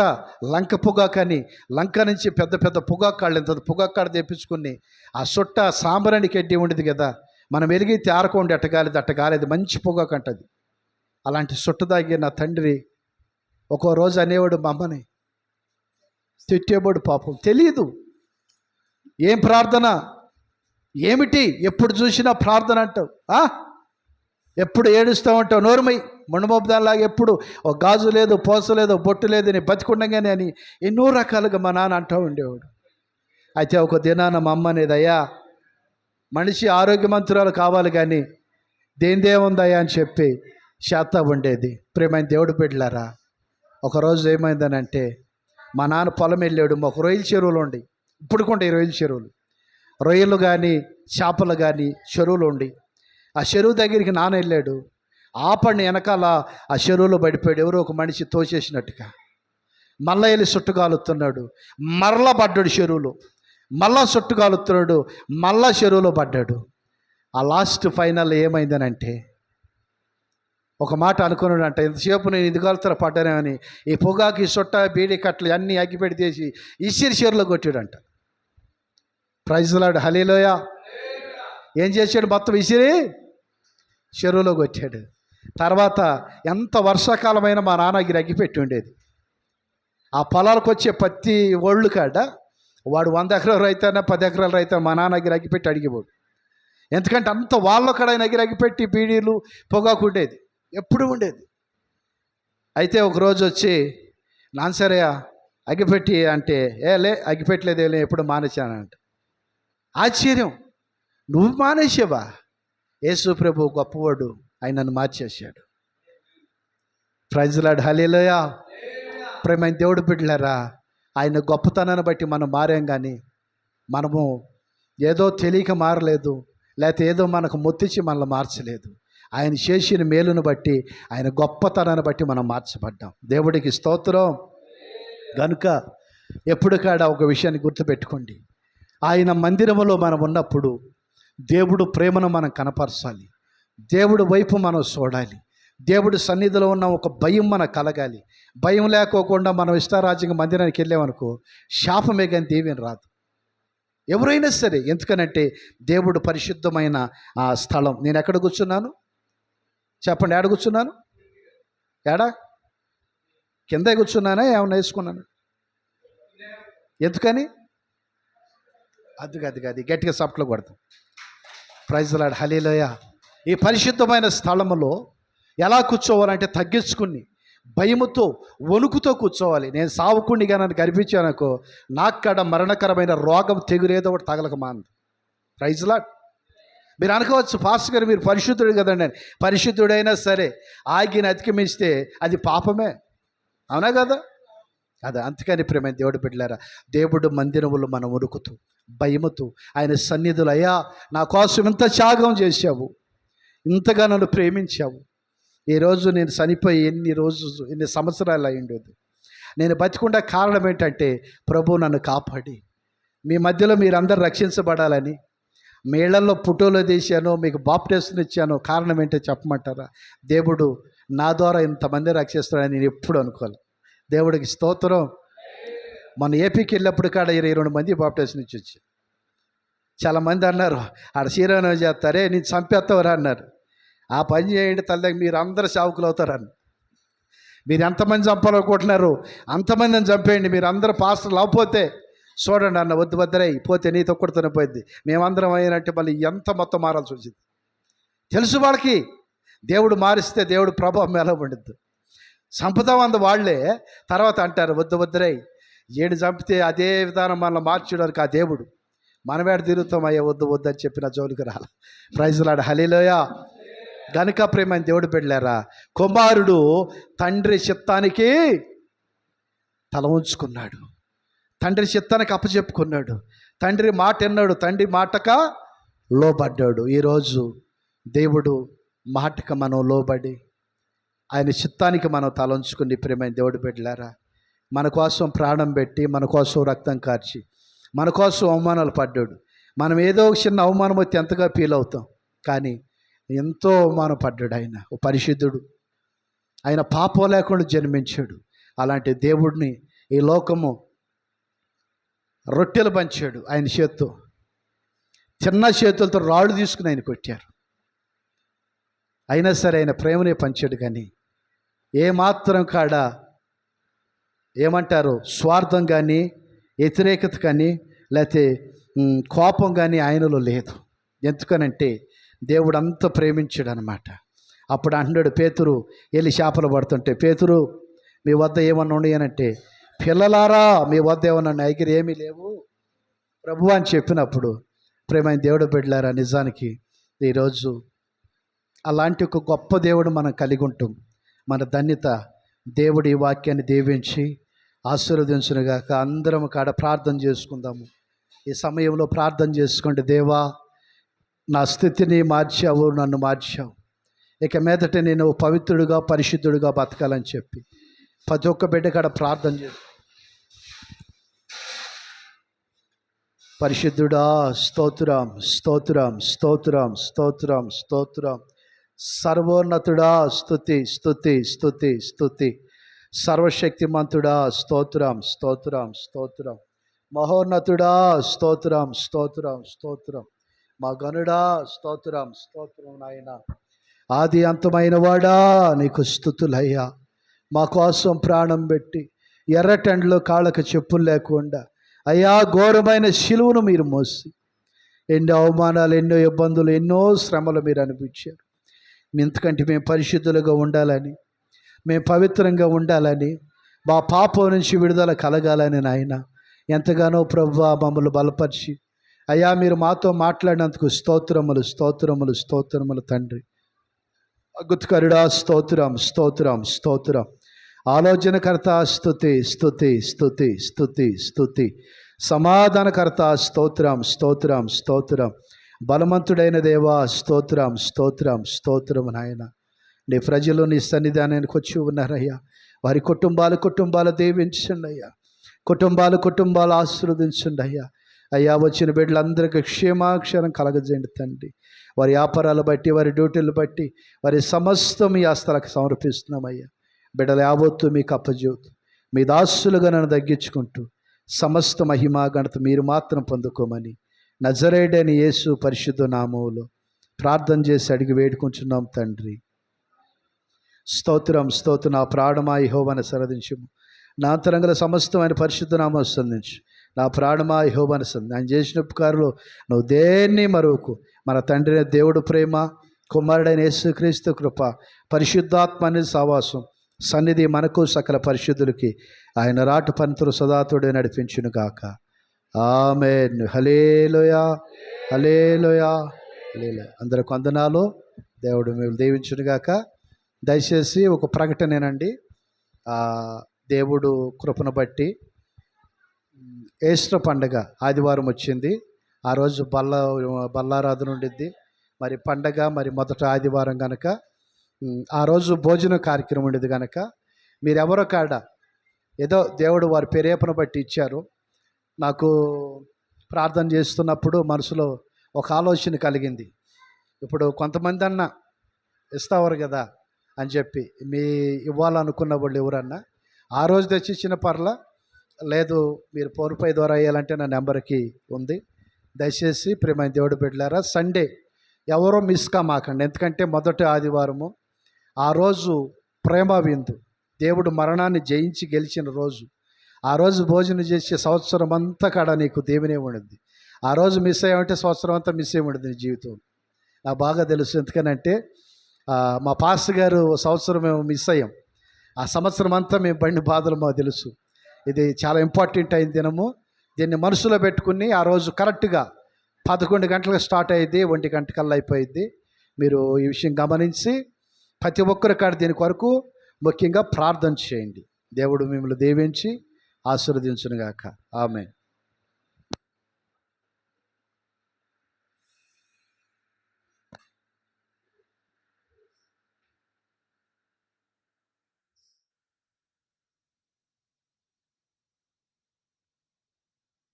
Speaker 2: లంక పొగాకని, లంక నుంచి పెద్ద పెద్ద పొగాకాళ్ళు, ఇంత పొగాకాడు తెప్పించుకుని ఆ సొట్ట సాంబ్రాణి కడ్డి ఉండేది కదా, మనం వెలిగితే ఆరకోండి అట్టగాలేదు మంచి పొగాకు అంటది. అలాంటి సొట్ట తాగి నా తండ్రి ఒక్కో రోజు అనేవాడు, మా అమ్మని తిట్టేవాడు. పాపం తెలియదు ఏం ప్రార్థన ఏమిటి, ఎప్పుడు చూసినా ప్రార్థన అంటావు, ఎప్పుడు ఏడుస్తూ ఉంటావు, నోరుమై మొండమోపుదానిలాగా, ఎప్పుడు ఒక గాజు లేదు, పోస లేదు, బొట్టు లేదు, నేను బతికుండగానే అని ఎన్నో రకాలుగా మా నాన్న అంటూ ఉండేవాడు. అయితే ఒక దినాన మా అమ్మ అనేది, అయ్యా మనిషి ఆరోగ్యవంతురాలు కావాలి కానీ దేందేముందయ్యా అని చెప్పి శాత ఉండేది. ప్రేమైన దేవుడు బిడ్డలారా, ఒకరోజు ఏమైందనంటే మా నాన్న పొలం వెళ్ళాడు, మాకు రొయ్యల చెరువులు ఉండి, ఇప్పుడు కూడా ఈ రొయ్యల చెరువులు, రొయ్యలు కానీ చేపలు కానీ చెరువులు ఉండి, ఆ చెరువు దగ్గరికి నాన్న వెళ్ళాడు. ఆపడిని వెనకాల ఆ చెరువులో పడిపోయాడు, ఎవరో ఒక మనిషి తోచేసినట్టుగా. మళ్ళా వెళ్ళి చుట్టుకాలుతున్నాడు, మరలా పడ్డాడు చెరువులో, మళ్ళా చుట్టుకాలుతున్నాడు, మళ్ళా చెరువులో పడ్డాడు. ఆ లాస్ట్ ఫైనల్ ఏమైందనంటే ఒక మాట అనుకున్నాడు అంట, ఇంతసేపు నేను ఇదిగాలుతర పడ్డానేమని ఈ పొగాకి సొట్ట బీడి కట్టలు అన్నీ అగ్గిపెట్టి తీసి ఇసిరి చెరువులో కొట్టాడంట. ప్రైజ్ లార్డ్, హల్లెలూయా. ఏం చేశాడు, మొత్తం ఇసిరి చెరువులో కొట్టాడు. తర్వాత ఎంత వర్షాకాలమైనా మా నాన్నగిరి అగ్గిపెట్టి ఉండేది. ఆ పొలాలకు వచ్చే పత్తి ఒళ్ళు కాడ వాడు 100 ఎకరాలు రైతైనా 10 ఎకరాలు రైతైనా మా నాన్నగిరి అగ్గిపెట్టి అడిగిపోడు. ఎందుకంటే అంత వాళ్ళ కాడ ఆయన అగ్గిపెట్టి బీడీలు పొగాకు ఉండేది, ఎప్పుడు ఉండేది. అయితే ఒకరోజు వచ్చి నాన్సరయ్య అగ్గిపెట్టి అంటే, లే అగ్గిపెట్టలేదే, ఎప్పుడు మానేశానంట. ఆశ్చర్యం, నువ్వు మానేసావా? యేసు ప్రభు గొప్పవాడు, ఆయన నన్ను మార్చేశాడు. ప్రైజ్ లార్డ్, హల్లెలూయా. ప్రేమైన దేవుడు బిడ్డలారా, ఆయన గొప్పతనాన్ని బట్టి మనం మారాం, కానీ మనము ఏదో తెలియక మారలేదు, లేకపోతే ఏదో మనకు మొత్తిచ్చి మనల్ని మార్చలేదు. ఆయన చేసిన మేలును బట్టి, ఆయన గొప్పతనాన్ని బట్టి మనం మార్చబడ్డాం. దేవుడికి స్తోత్రం. కనుక ఎప్పుడు కాడ ఒక విషయాన్ని గుర్తుపెట్టుకోండి, ఆయన మందిరములో మనం ఉన్నప్పుడు దేవుడు ప్రేమను మనం కనపరచాలి, దేవుడు వైపు మనం చూడాలి, దేవుడు సన్నిధిలో ఉన్న ఒక భయం మనకు కలగాలి. భయం లేకోకుండా మనం ఇష్టారాజ్యంగా మందిరానికి వెళ్ళామనుకో శాపమే కానీ దీవెన రాదు. ఎవరైనా సరే, ఎందుకనంటే దేవుడు పరిశుద్ధమైన ఆ స్థలం. నేను ఎక్కడ కూర్చున్నాను చెప్పండి, ఏడ కూర్చున్నాను? ఏడా కింద కూర్చున్నానా, ఏమన్నా వేసుకున్నాను? ఎందుకని? అది గట్టిగా సప్ట్లో కొడతాం. ప్రైజ్ లార్డ్, హల్లెలూయా. ఈ పరిశుద్ధమైన స్థలములో ఎలా కూర్చోవాలంటే తగ్గించుకుని భయముతో వణుకుతో కూర్చోవాలి. నేను సావుకుండిగా నన్ను కనిపించానుకో నాకు కాడ మరణకరమైన రోగం తెగురేదో ఒకటి తగలక మాంది. Praise lord. మీరు అనుకోవచ్చు, పాస్టర్ గారు మీరు పరిశుద్ధుడు కదండి అని. పరిశుద్ధుడైనా సరే ఆజ్ఞని అతిక్రమిస్తే అది పాపమే, అవునా కదా? అదే అందుకని ప్రేమ దేవుడు బిడ్డలారా, దేవుడు మందిరములు మనం ఉరుకుతూ భయముతూ ఆయన సన్నిధులు, అయ్యా నా కోసం ఇంత త్యాగం చేశావు, ఇంతగా నన్ను ప్రేమించావు. ఈరోజు నేను చనిపోయి ఎన్ని సంవత్సరాలు అయ్యిండేది. నేను బతికుండా కారణం ఏంటంటే ప్రభు నన్ను కాపాడి మీ మధ్యలో మీరందరూ రక్షించబడాలని మీ ఇళ్లలో ఫోటోలు తీశాను, మీకు బాప్టిజం ఇచ్చాను. కారణం ఏంటో చెప్పమంటారా? దేవుడు నా ద్వారా ఇంతమంది రక్షిస్తాడని నేను ఎప్పుడు అనుకోవాలి. దేవుడికి స్తోత్రం. మన ఏపీకి వెళ్ళినప్పుడు కాడ 22 మంది బాప్టిజం ఇచ్చి వచ్చి చాలామంది అన్నారు, ఆడ శ్రీరామ చేస్తారే నేను చంపేస్తావరా అన్నారు. ఆ పని చేయండి తల్లి, మీరు అందరు సావుకులు అవుతారని. మీరు ఎంతమంది చంపాలనుకుంటున్నారు అంతమందిని చంపేయండి, మీరు అందరు పాస్టర్లు అవ్వకపోతే చూడండి అన్న, వద్దు వద్దరై పోతే నీతో కొడుతూనే పోయింది, మేమందరం అయినంటే మళ్ళీ ఎంత మొత్తం మారాల్సి వచ్చింది. తెలుసు వాళ్ళకి దేవుడు మారిస్తే దేవుడు ప్రభావం ఎలా ఉండిద్దు. చంపుతామంద వాళ్ళే తర్వాత అంటారు వద్దు వద్దరై, ఏడు చంపితే అదే విధానం మనల్ని మార్చడానికి ఆ దేవుడు మనమేడ తిరుగుతామయ్యా వద్దు వద్దు అని చెప్పిన జోలికి రాల. ప్రైజ్లాడు హల్లెలూయా. గనుక ప్రేమ దేవుడు పెట్టారా, కుమారుడు తండ్రి చిత్తానికి తల ఉంచుకున్నాడు, తండ్రి చిత్తానికి అప్పచెప్పుకున్నాడు, తండ్రి మాట విన్నాడు, తండ్రి మాటక లోబడ్డాడు. ఈరోజు దేవుడు మాటకు మనం లోబడి ఆయన చిత్తానికి మనం తలంచుకుని ప్రేమైన దేవుడు పెట్టారా, మన కోసం ప్రాణం పెట్టి, మన కోసం రక్తం కార్చి, మన కోసం అవమానాలు పడ్డాడు. మనం ఏదో ఒక చిన్న అవమానం వచ్చి ఎంతగా ఫీల్ అవుతాం, కానీ ఎంతో అవమానం పడ్డాడు. ఆయన ఓ పరిశుద్ధుడు, ఆయన పాపం లేకుండా జన్మించాడు. అలాంటి దేవుడిని ఈ లోకము రొట్టెలు పంచాడు ఆయన చేత్తో, చిన్న చేతులతో రాళ్ళు తీసుకుని ఆయన కొట్టారు. అయినా సరే ఆయన ప్రేమనే పంచాడు. కానీ ఏమాత్రం కాడ ఏమంటారు స్వార్థం కానీ వ్యతిరేకత కానీ లేకపోతే కోపం కానీ ఆయనలో లేదు. ఎందుకనంటే దేవుడు అంత ప్రేమించాడు అనమాట. అప్పుడు అంటున్నాడు, పేతురు వెళ్ళి చేపలు పడుతుంటే, పేతురు మీ వద్ద ఏమన్నా ఉన్నాయనంటే, పిల్లలారా మీ వద్ద ఏమన్నా నైగిరి ఏమీ లేవు ప్రభు అని చెప్పినప్పుడు, ప్రేమైన దేవుడు బిడ్డలారా, నిజానికి ఈరోజు అలాంటి ఒక గొప్ప దేవుడు మనం కలిగి ఉంటాం. మన ధన్యత. దేవుడు ఈ వాక్యాన్ని దీవించి ఆశీర్వదించునుగాక. అందరం కాడ ప్రార్థన చేసుకుందాము. ఈ సమయంలో ప్రార్థన చేసుకోండి. దేవా, నా స్థితిని మార్చావు, నన్ను మార్చావు, ఇక మీదట నేను పవిత్రుడిగా పరిశుద్ధుడిగా బతకాలని చెప్పి ప్రతి ఒక్క బిడ్డ కాడ ప్రార్థన చేసి, పరిశుద్ధుడా స్తోత్రం స్తోత్రం స్తోత్రం స్తోత్రం స్తోత్రం, సర్వోన్నతుడా స్తుతి స్తుతి స్తుతి స్తుతి, సర్వశక్తిమంతుడా స్తోత్రం స్తోత్రం స్తోత్రం, మహోన్నతుడా స్తోత్రం స్తోత్రం స్తోత్రం, మా గనుడా స్తోత్రం స్తోత్రం. నాయన ఆది అంతమైన వాడా నీకు స్తుతులయ్యా. మా కోసం ప్రాణం పెట్టి ఎర్రటెండలో కాళ్ళకు చెప్పులు లేకుండా అయ్యా ఘోరమైన శిలువను మీరు మోసి ఎన్నో అవమానాలు, ఎన్నో ఇబ్బందులు, ఎన్నో శ్రమలు మీరు అనిపించారు. ఎందుకంటే మేము పరిశుద్ధులుగా ఉండాలని, మేము పవిత్రంగా ఉండాలని, మా పాపం నుంచి విడుదల కలగాలని నాయన ఎంతగానో ప్రభువా మమ్మల్ని బలపరిచి అయ్యా మీరు మాతో మాట్లాడినందుకు స్తోత్రములు స్తోత్రములు స్తోత్రములు తండ్రి. అద్భుతకరుడా స్తోత్రం స్తోత్రం స్తోత్రం, ఆలోచనకర్త స్తుతి స్తుతి స్తుతి స్తుతి స్తుతి, సమాధానకర్త స్తోత్రం స్తోత్రం స్తోత్రం, బలవంతుడైన దేవా స్తోత్రం స్తోత్రం స్తోత్రం. నాయన నీ ప్రజలు నీ సన్నిధానానికి వచ్చి ఉన్నారయ్యా. వారి కుటుంబాలు దీవించండి అయ్యా, కుటుంబాలు ఆశీర్వదించండి అయ్యా. అయ్యా వచ్చిన బిడ్డలందరికీ క్షేమాక్షరం కలగజేయండి తండ్రి. వారి వ్యాపారాలు బట్టి, వారి డ్యూటీలు బట్టి, వారి సమస్తం మీ ఆస్తలకు సమర్పిస్తున్నామయ్యా. బిడ్డలు యావత్తు మీకు అప్పజేవుతూ మీ దాసులుగా నన్ను తగ్గించుకుంటూ సమస్త మహిమా ఘనత మీరు మాత్రం పొందుకోమని నజరేయుడైన యేసు పరిశుద్ధ నామములో ప్రార్థన చేసి అడిగి వేడుకుంటున్నాం తండ్రి. స్తోత్రం స్తోత్రం. నా ప్రాణమా యెహోవాను ఆరాధించుము, నా అంతరంగల సమస్తమైన పరిశుద్ధ నామమును స్తుతించు. నా ప్రాణమా యెహోవాను ఆరాధించుము. ఆయన చేసిన ఉపకారాలు నువ్వు దేన్ని మరువకు. మన తండ్రి దేవుడు ప్రేమ, కుమారుడైన యేసుక్రీస్తు కృప, పరిశుద్ధాత్మ అనే సహవాసం, సన్నిధి మనకు సకల పరిశుద్ధులకి ఆయన రాటు పంతులు సదాతుడే నడిపించును గాక. ఆమేన్. హల్లెలూయా హల్లెలూయా హల్లెలూయా. అందరికి వందనాలు. దేవుడు మేము దీవించును గాక. దయచేసి ఒక ప్రకటనేనండి. దేవుడు కృపను బట్టి ఈస్టర్ పండగ ఆదివారం వచ్చింది. ఆ రోజు బల్లారాధన ఉండిద్ది. మరి పండగ మరి మొదట ఆదివారం కనుక ఆ రోజు భోజన కార్యక్రమం ఉండేది కనుక మీరెవరో కాడ ఏదో దేవుడు వారి ప్రేరేపణ బట్టి ఇచ్చారు. నాకు ప్రార్థన చేస్తున్నప్పుడు మనసులో ఒక ఆలోచన కలిగింది. ఇప్పుడు కొంతమంది అన్న ఇస్తావారు కదా అని చెప్పి, మీ ఇవ్వాలనుకున్న వాళ్ళు ఎవరన్నా ఆ రోజు తెచ్చి ఇచ్చిన పర్లా, లేదు మీరు ఫోన్పే ద్వారా వేయాలంటే నా నెంబర్కి ఉంది. దయచేసి ప్రేమైన దేవుడు బిడ్డలారా, సండే ఎవరో మిస్ కామాకండి. ఎందుకంటే మొదటి ఆదివారము ఆ రోజు ప్రేమ విందు, దేవుడు మరణాన్ని జయించి గెలిచిన రోజు. ఆ రోజు భోజనం చేసే సంవత్సరం అంతా కాడ నీకు దేవునే ఉండదు. ఆ రోజు మిస్ అయ్యామంటే సంవత్సరం అంతా మిస్ అయ్యి ఉండదు నీ జీవితం. నాకు బాగా తెలుసు. ఎందుకనంటే మా పాస్టర్ గారు సంవత్సరం మేము మిస్ అయ్యాం. ఆ సంవత్సరం అంతా మేము పడిన బాధలు మాకు తెలుసు. ఇది చాలా ఇంపార్టెంట్ అయిన దినము. దీన్ని మనసులో పెట్టుకుని ఆ రోజు కరెక్ట్గా 11 గంటలకు స్టార్ట్ అయ్యింది, 1 గంటకల్లా అయిపోయింది. మీరు ఈ విషయం గమనించి ప్రతి ఒక్కరి కాడ దీని కొరకు ముఖ్యంగా ప్రార్థన చేయండి. దేవుడు మిమ్మల్ని దీవించి ఆశీర్వదించునుగాక. ఆమేన్.